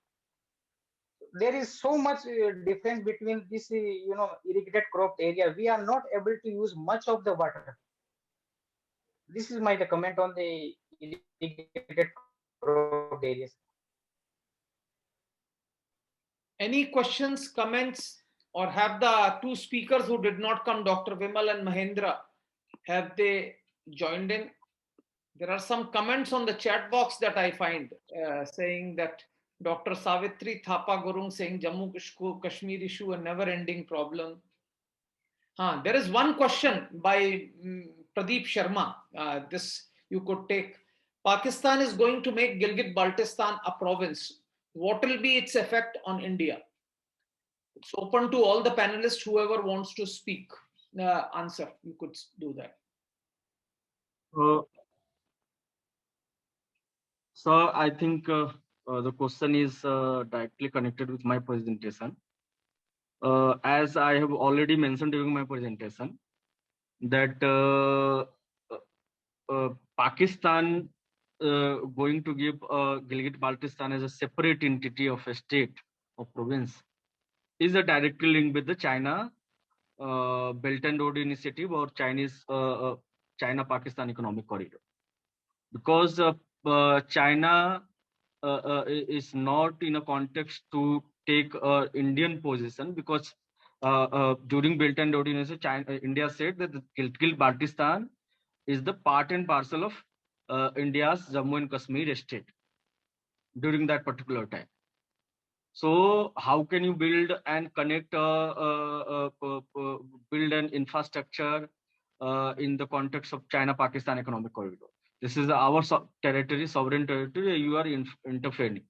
There is so much difference between this irrigated crop area. We are not able to use much of the water. This is my comment on the irrigated crop areas. Any questions, comments, or have the two speakers who did not come, Dr. Vimal and Mahendra, have they joined in? There are some comments on the chat box that I find saying that Dr. Savitri Thapa Gurung saying Jammu Kashmir issue a never-ending problem. There is one question by Pradeep Sharma, this you could take. Pakistan is going to make Gilgit-Baltistan a province. What will be its effect on India? It's open to all the panelists, whoever wants to speak. Answer, you could do that. So I think the question is directly connected with my presentation. As I have already mentioned during my presentation, that Pakistan going to give Gilgit-Baltistan as a separate entity of a state or province is a directly linked with the China Belt and Road Initiative or China-Pakistan Economic Corridor, because China is not in a context to take Indian position, because during Belt and Road Initiative, India said that the Gilgit-Baltistan is the part and parcel of India's Jammu and Kashmir state during that particular time. So how can you build and connect, build an infrastructure in the context of China-Pakistan Economic Corridor? This is our territory, sovereign territory. You are interfering.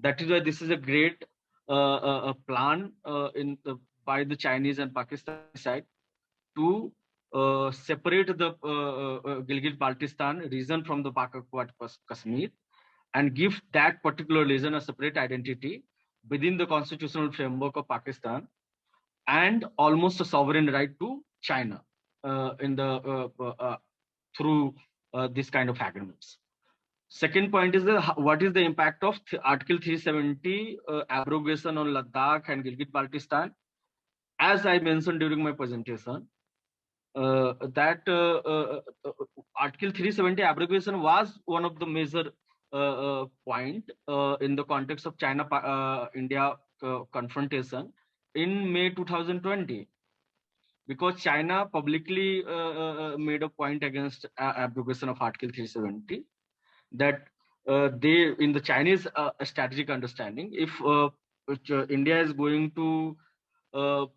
That is why this is a great plan by the Chinese and Pakistani side to separate the Gilgit-Baltistan region from the Kashmir and give that particular region a separate identity within the constitutional framework of Pakistan and almost a sovereign right to China through this kind of agreements. Second point is what is the impact of Article 370 abrogation on Ladakh and Gilgit-Baltistan? As I mentioned during my presentation, Article 370 abrogation was one of the major point in the context of China-India confrontation in May 2020, because China publicly made a point against abrogation of Article 370, that they, in the Chinese strategic understanding, if India is going to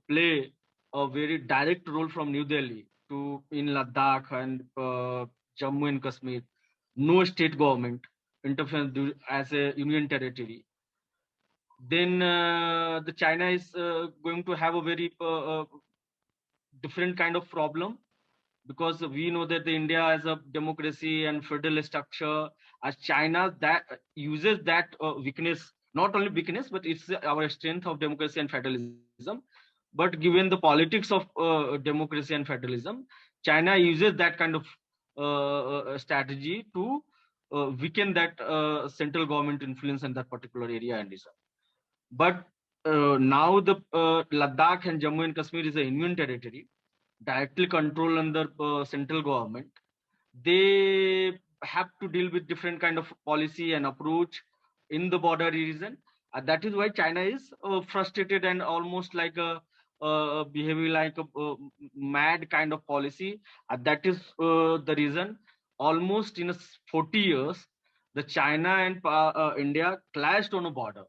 play a very direct role from New Delhi in Ladakh and Jammu and Kashmir, no state government interference as a union territory, then the China is going to have a very different kind of problem, because we know that the India has a democracy and federal structure, as China that uses that weakness, not only weakness, but it's our strength of democracy and federalism. But given the politics of democracy and federalism, China uses that kind of strategy to weaken that central government influence in that particular area and region. But now the Ladakh and Jammu and Kashmir is a union territory, directly controlled under central government. They have to deal with different kind of policy and approach in the border region. That is why China is frustrated and almost like behaving like a mad kind of policy. That is the reason almost in 40 years, the China and India clashed on a border,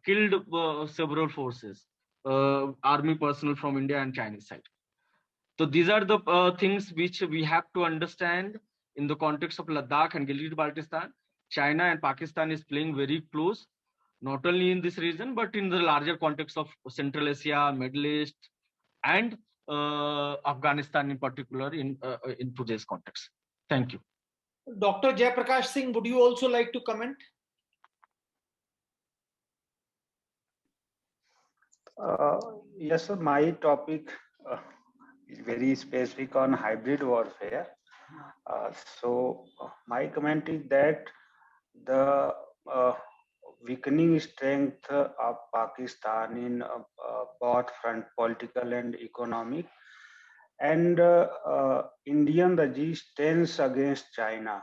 killed several forces, army personnel from India and Chinese side. So these are the things which we have to understand in the context of Ladakh and Gilgit-Baltistan. China and Pakistan is playing very close, not only in this region, but in the larger context of Central Asia, Middle East, and Afghanistan in particular in today's context. Thank you. Dr. Jaiprakash Singh, would you also like to comment? Yes, sir. My topic is very specific on hybrid warfare. My comment is that the weakening strength of Pakistan in both front, political and economic, and Indian resistance against China.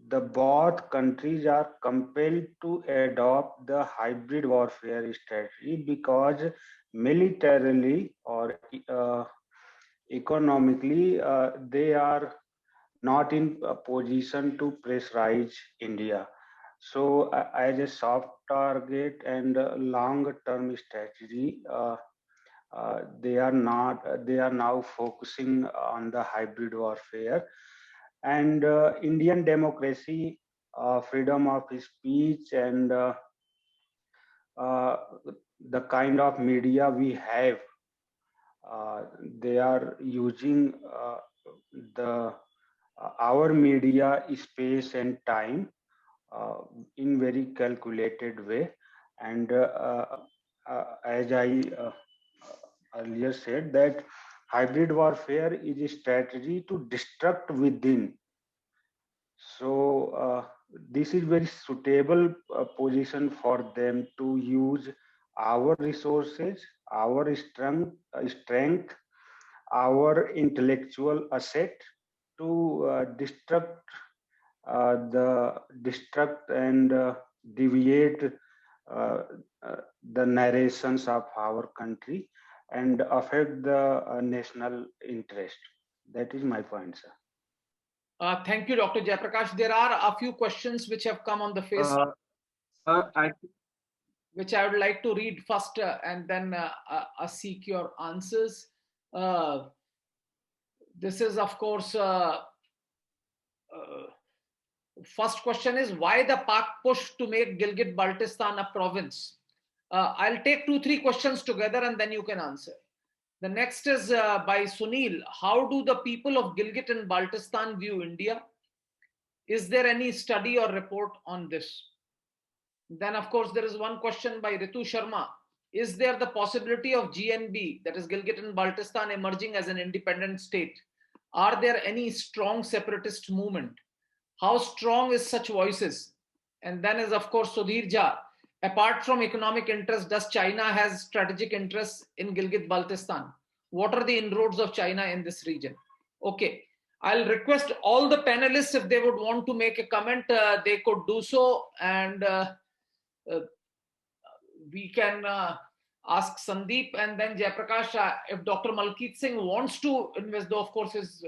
The both countries are compelled to adopt the hybrid warfare strategy, because militarily or economically they are not in a position to pressurize India. So as a soft target and long-term strategy, they are not. They are now focusing on the hybrid warfare, and Indian democracy, freedom of speech, and uh, the kind of media we have, they are using the our media space and time uh, in very calculated way. And as I earlier said, that hybrid warfare is a strategy to destruct within. So this is very suitable position for them to use our resources, our strength, our intellectual asset to destruct and deviate uh, the narrations of our country and affect the national interest. That is my point, sir. Thank you, Dr. Jayaprakash. There are a few questions which have come on the face, I which I would like to read first and then seek your answers. This is, of course, first question is why the Pak push to make Gilgit-Baltistan a province? I'll take 2-3 questions together and then you can answer. The next is by Sunil. How do the people of Gilgit and Baltistan view India? Is there any study or report on this? Then, of course, there is one question by Ritu Sharma. Is there the possibility of GNB, that is Gilgit and Baltistan, emerging as an independent state? Are there any strong separatist movement? How strong is such voices? And then is, of course, Sudhir Jha. Apart from economic interest, does China has strategic interests in Gilgit-Baltistan? What are the inroads of China in this region? Okay, I'll request all the panelists, if they would want to make a comment, they could do so. And we can ask Sandeep and then Jayaprakash if Dr. Malkeet Singh wants to invest, though of course his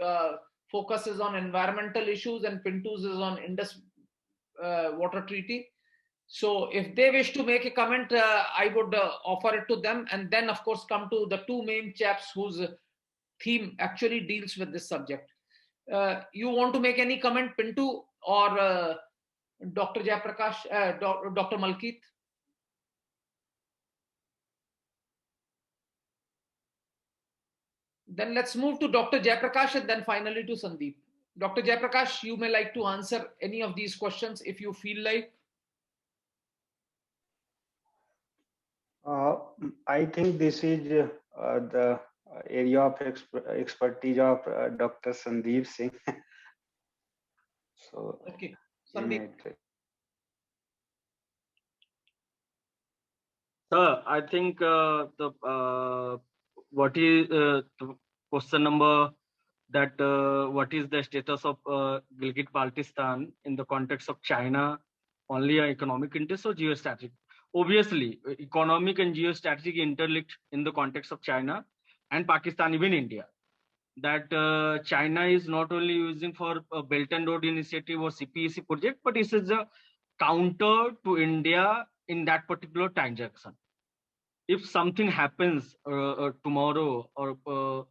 focus is on environmental issues and Pintu's is on Indus water treaty. So if they wish to make a comment, I would offer it to them, and then of course come to the two main chaps whose theme actually deals with this subject. You want to make any comment, Pintu or Dr. Jayaprakash, Dr. Malkeet? Then let's move to Dr. Jayaprakash and then finally to Sandeep. Dr. Jayaprakash, you may like to answer any of these questions if you feel like. I think this is the area of expertise of Dr. Sandeep Singh. So, okay, Sandeep. Sir, I think what is the question number that what is the status of Gilgit-Baltistan in the context of China, only an economic interest or geostrategic? Obviously, economic and geostrategic interlinked in the context of China and Pakistan, even India. That China is not only using for a Belt and Road Initiative or CPEC project, but it is a counter to India in that particular transaction. If something happens tomorrow or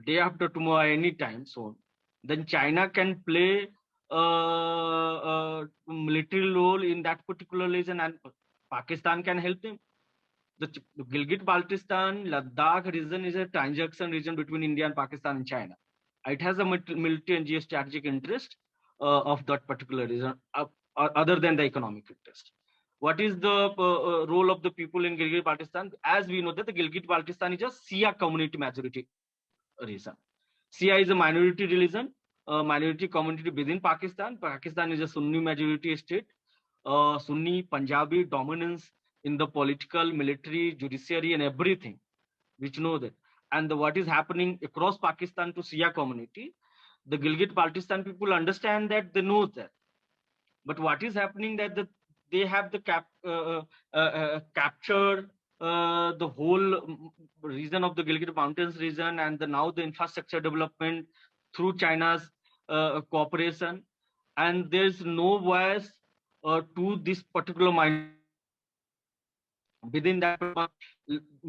day after tomorrow, any time soon, then China can play a military role in that particular region, and Pakistan can help them. The Gilgit-Baltistan, Ladakh region is a transaction region between India and Pakistan and China. It has a military and geostrategic interest of that particular region, other than the economic interest. What is the role of the people in Gilgit-Baltistan? As we know that the Gilgit-Baltistan is a Shia community majority region. Shia is a minority religion, minority community within Pakistan. Pakistan is a Sunni majority state. Sunni, Punjabi dominance in the political, military, judiciary, and everything, which know that. And what is happening across Pakistan to Shia community, the Gilgit-Baltistan people understand that, they know that. But what is happening that they have the captured the whole region of the Gilgit Mountains region, and now the infrastructure development through China's cooperation, and there's no voice to this particular within that,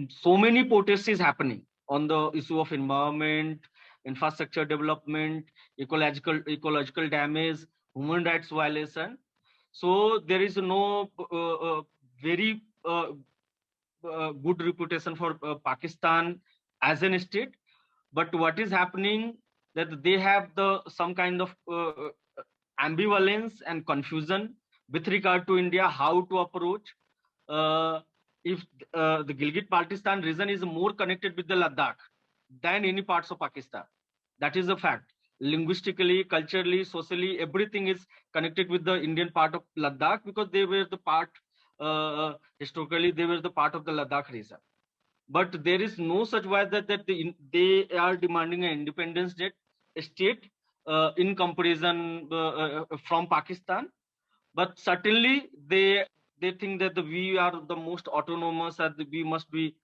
so many protest is happening on the issue of environment, infrastructure development, ecological damage, human rights violation. So there is no very good reputation for Pakistan as an state. But what is happening, that they have the some kind of ambivalence and confusion with regard to India, how to approach. If the Gilgit-Baltistan region is more connected with the Ladakh than any parts of Pakistan, that is a fact. Linguistically, culturally, socially, everything is connected with the Indian part of Ladakh, because they were the part, historically, they were the part of the Ladakh region. But there is no such way that they are demanding an independent state in comparison from Pakistan. But certainly they think that we are the most autonomous, and we must be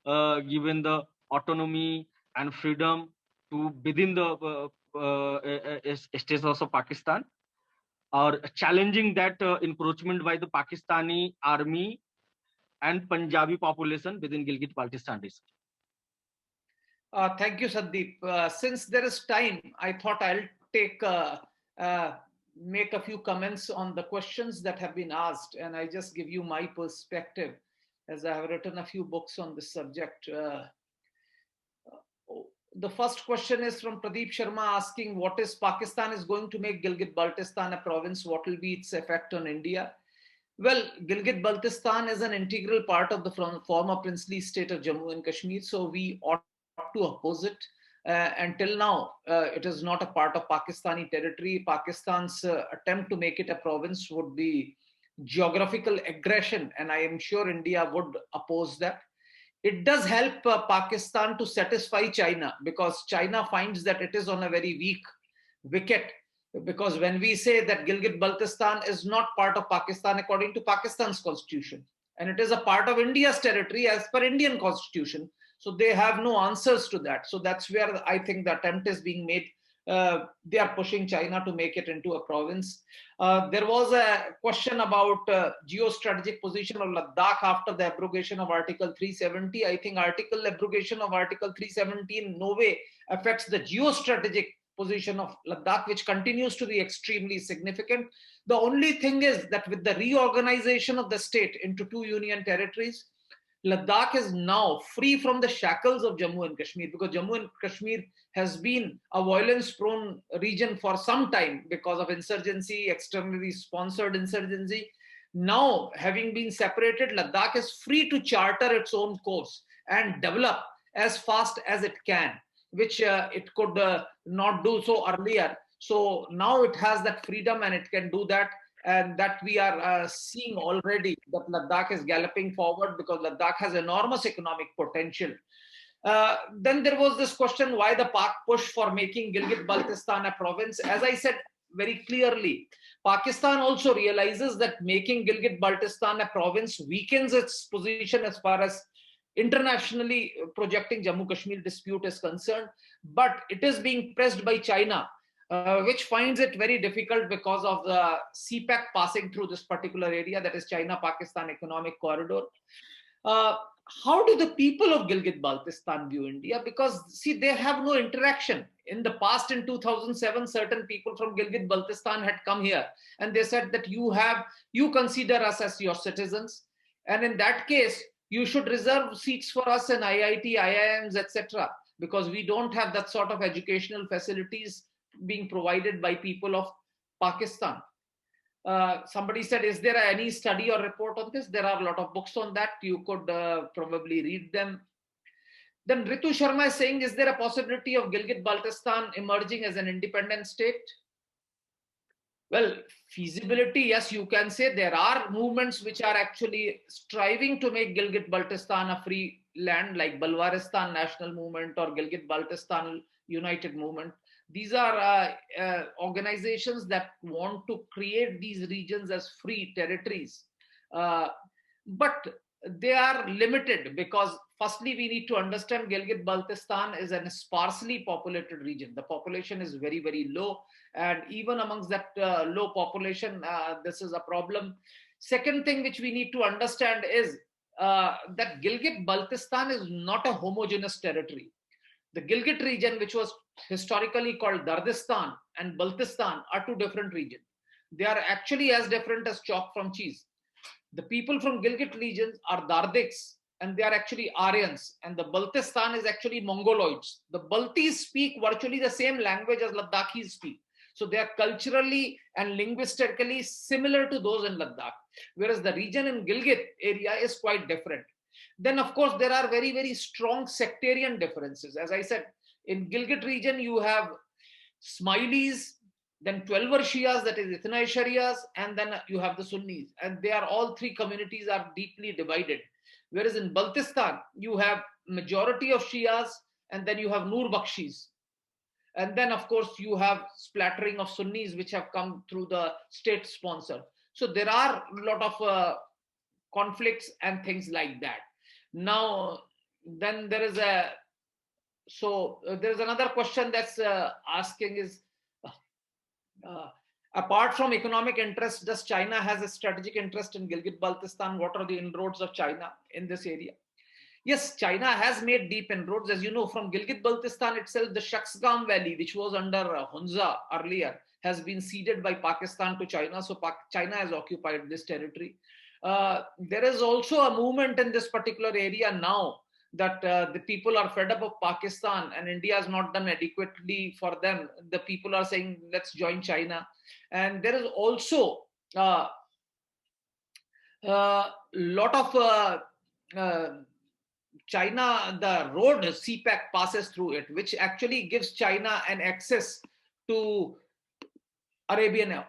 given the autonomy and freedom to within the states of Pakistan, or challenging that encroachment by the Pakistani army and Punjabi population within Gilgit-Baltistan district. Thank you, Sandeep. Since there is time, I thought I'll make a few comments on the questions that have been asked, and I just give you my perspective, as I have written a few books on this subject. The first question is from Pradeep Sharma, asking, what is Pakistan is going to make Gilgit-Baltistan a province? What will be its effect on India? Well, Gilgit-Baltistan is an integral part of the former princely state of Jammu and Kashmir, so we ought to oppose it. Until now, it is not a part of Pakistani territory. Pakistan's attempt to make it a province would be geographical aggression, and I am sure India would oppose that. It does help Pakistan to satisfy China, because China finds that it is on a very weak wicket. Because when we say that Gilgit-Baltistan is not part of Pakistan according to Pakistan's constitution, and it is a part of India's territory as per Indian constitution, so they have no answers to that. So that's where I think the attempt is being made. They are pushing China to make it into a province. There was a question about geostrategic position of Ladakh after the abrogation of Article 370. I think abrogation of Article 370 in no way affects the geostrategic position of Ladakh, which continues to be extremely significant. The only thing is that with the reorganization of the state into two union territories, Ladakh is now free from the shackles of Jammu and Kashmir, because Jammu and Kashmir has been a violence-prone region for some time because of insurgency, externally sponsored insurgency. Now, having been separated, Ladakh is free to charter its own course and develop as fast as it can, which it could not do so earlier. So now it has that freedom and it can do that. And that we are seeing already that Ladakh is galloping forward, because Ladakh has enormous economic potential. Then there was this question, why the Pak push for making Gilgit-Baltistan a province? As I said very clearly, Pakistan also realizes that making Gilgit-Baltistan a province weakens its position as far as internationally projecting Jammu-Kashmir dispute is concerned, but it is being pressed by China, which finds it very difficult because of the CPEC passing through this particular area, that is China-Pakistan Economic Corridor. How do the people of Gilgit-Baltistan view India? Because, see, they have no interaction. In the past, in 2007, certain people from Gilgit-Baltistan had come here, and they said that you consider us as your citizens, and in that case, you should reserve seats for us in IIT, IIMs, etc., because we don't have that sort of educational facilities being provided by people of Pakistan. Somebody said, is there any study or report on this? There are a lot of books on that. You could probably read them. Then Ritu Sharma is saying, is there a possibility of Gilgit-Baltistan emerging as an independent state? Well, feasibility, yes, you can say there are movements which are actually striving to make Gilgit-Baltistan a free land, like Balwaristan National Movement or Gilgit-Baltistan United Movement. These are organizations that want to create these regions as free territories. But they are limited because, firstly, we need to understand Gilgit-Baltistan is a sparsely populated region. The population is very, very low. And even amongst that low population, this is a problem. Second thing which we need to understand is that Gilgit-Baltistan is not a homogeneous territory. The Gilgit region, which was historically called Dardistan, and Baltistan are two different regions. They are actually as different as chalk from cheese. The people from Gilgit regions are Dardiks, and they are actually Aryans, and the Baltistan is actually Mongoloids. The Baltis speak virtually the same language as Ladakhis speak. So they are culturally and linguistically similar to those in Ladakh, whereas the region in Gilgit area is quite different. Then, of course, there are very, very strong sectarian differences. As I said, in Gilgit region, you have Smileys, then 12er Shias, that is Ithnai Sharias, and then you have the Sunnis. And they are all three communities are deeply divided. Whereas in Baltistan, you have majority of Shias, and then you have Nur Bakshis. And then, of course, you have splattering of Sunnis, which have come through the state sponsor. So there are a lot of conflicts and things like that. Now, then there is there's another question that's asking is, apart from economic interest, does China has a strategic interest in Gilgit-Baltistan? What are the inroads of China in this area? Yes, China has made deep inroads. As you know, from Gilgit-Baltistan itself, the Shaksgam Valley, which was under Hunza earlier, has been ceded by Pakistan to China. So China has occupied this territory. There is also a movement in this particular area now that the people are fed up of Pakistan and India has not done adequately for them. The people are saying, let's join China. And there is also a lot of China, the road CPEC passes through it, which actually gives China an access to Arabian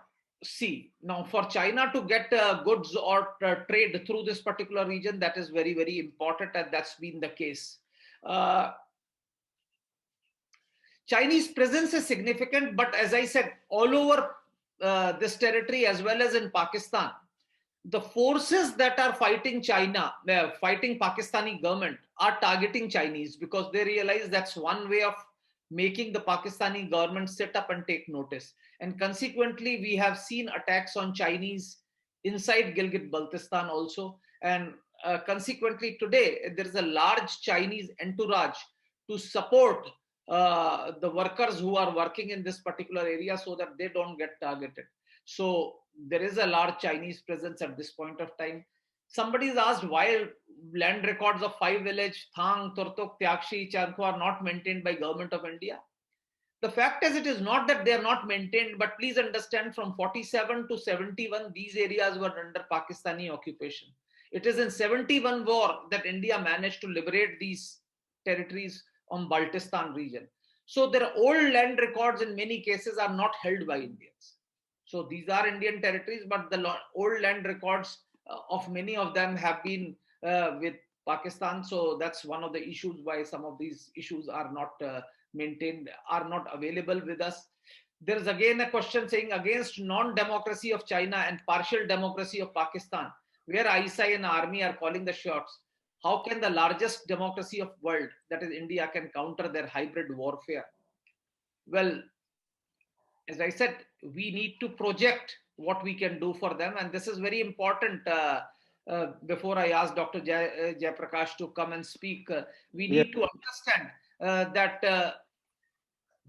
Sea. Now, for China to get goods or trade through this particular region, that is very, very important, and that's been the case. Chinese presence is significant, but as I said, all over this territory as well as in Pakistan, the forces that are fighting China, fighting Pakistani government, are targeting Chinese because they realize that's one way of making the Pakistani government sit up and take notice. And consequently, we have seen attacks on Chinese inside Gilgit-Baltistan also. And consequently, today, there is a large Chinese entourage to support the workers who are working in this particular area so that they don't get targeted. So there is a large Chinese presence at this point of time. Somebody has asked why land records of 5 villages, Thang, Turtuk, Tyakshi, Chankho are not maintained by Government of India. The fact is, it is not that they are not maintained, but please understand, from 47 to 71, these areas were under Pakistani occupation. It is in 71 war that India managed to liberate these territories on Baltistan region. So their old land records in many cases are not held by Indians. So these are Indian territories, but the old land records of many of them have been with Pakistan. So that's one of the issues why some of these issues are not maintained, are not available with us. There is again a question saying, against non-democracy of China and partial democracy of Pakistan, where ISI and army are calling the shots, how can the largest democracy of world, that is India, can counter their hybrid warfare? Well, as I said, we need to project what we can do for them. And this is very important. Before I ask Dr. Jayaprakash to come and speak, we need to understand that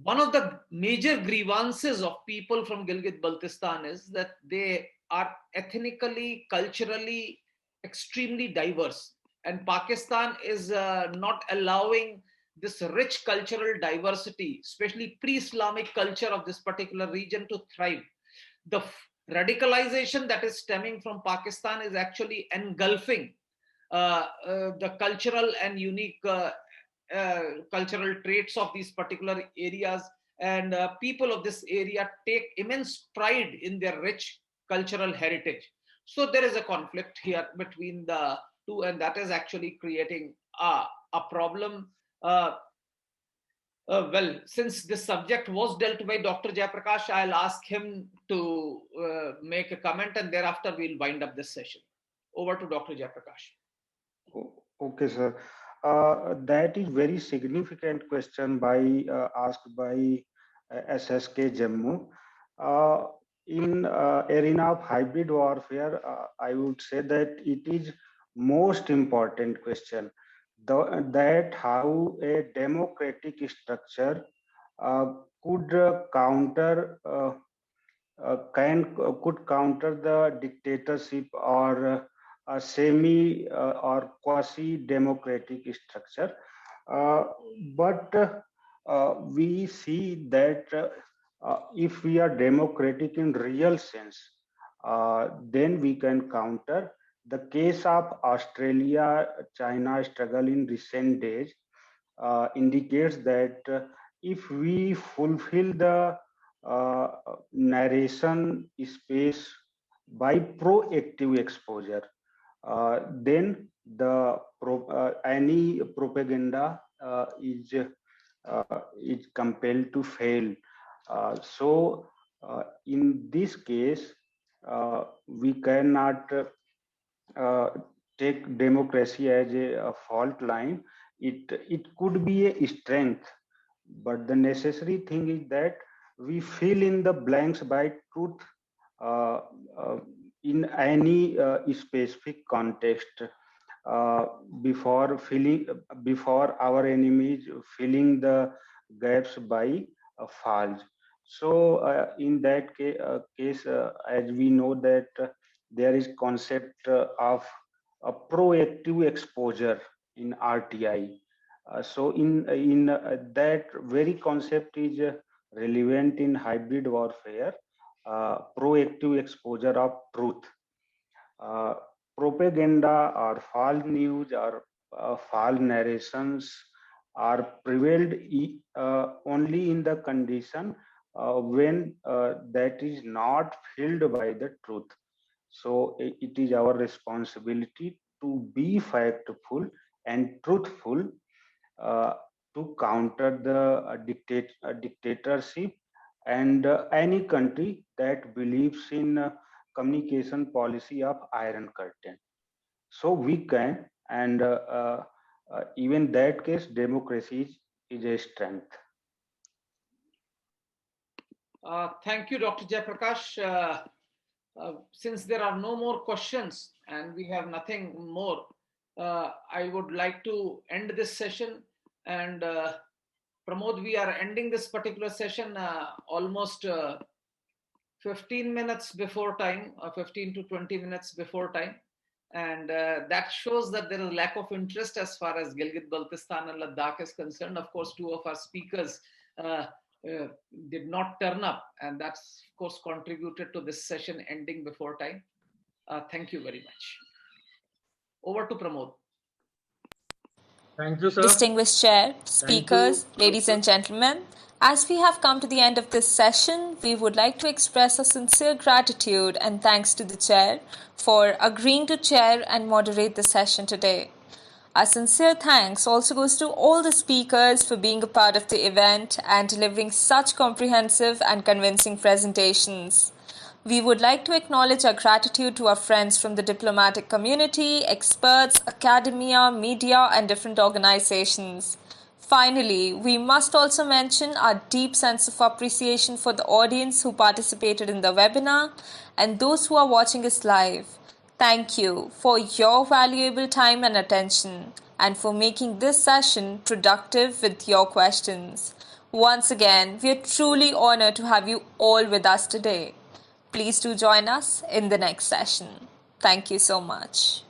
one of the major grievances of people from Gilgit-Baltistan is that they are ethnically, culturally extremely diverse. And Pakistan is not allowing this rich cultural diversity, especially pre-Islamic culture of this particular region, to thrive. The radicalization that is stemming from Pakistan is actually engulfing the cultural and unique cultural traits of these particular areas. And people of this area take immense pride in their rich cultural heritage. So there is a conflict here between the two, and that is actually creating a problem. Well, since this subject was dealt by Dr. Jayaprakash, I'll ask him to make a comment, and thereafter we'll wind up this session. Over to Dr. Jayaprakash. Okay, sir. That is very significant question asked by SSK Jammu. In arena of hybrid warfare, I would say that it is most important question, that how a democratic structure could could counter the dictatorship or a semi or quasi democratic structure. But we see that if we are democratic in real sense, then we can counter. The case of Australia China struggle in recent days indicates that if we fulfill the uh, narration space by proactive exposure, then any propaganda is compelled to fail. In this case, we cannot uh, take democracy as a fault line. It could be a strength, but the necessary thing is that we fill in the blanks by truth uh, uh, in any specific context uh, before our enemies filling the gaps by false. So in that case, as we know that there is concept of a proactive exposure in RTI. So in that very concept is relevant in hybrid warfare, proactive exposure of truth. Uh, Propaganda or false news or false narrations are prevailed only in the condition when that is not filled by the truth. So it is our responsibility to be factful and truthful uh, to counter the dictatorship and any country that believes in communication policy of Iron Curtain. So we can, and even that case, democracy is a strength. Thank you, Dr. Jayaprakash. Since there are no more questions and we have nothing more, I would like to end this session. And Pramod, we are ending this particular session almost 15 minutes before time, 15 to 20 minutes before time. And that shows that there is lack of interest as far as Gilgit-Baltistan and Ladakh is concerned. Of course, two of our speakers did not turn up, and that's of course contributed to this session ending before time. Thank you very much. Over to Pramod. Thank you, sir. Distinguished chair, speakers, ladies and gentlemen, as we have come to the end of this session, we would like to express a sincere gratitude and thanks to the chair for agreeing to chair and moderate the session today. Our sincere thanks also goes to all the speakers for being a part of the event and delivering such comprehensive and convincing presentations. We would like to acknowledge our gratitude to our friends from the diplomatic community, experts, academia, media, and different organizations. Finally, we must also mention our deep sense of appreciation for the audience who participated in the webinar and those who are watching us live. Thank you for your valuable time and attention and for making this session productive with your questions. Once again, we are truly honored to have you all with us today. Please do join us in the next session. Thank you so much.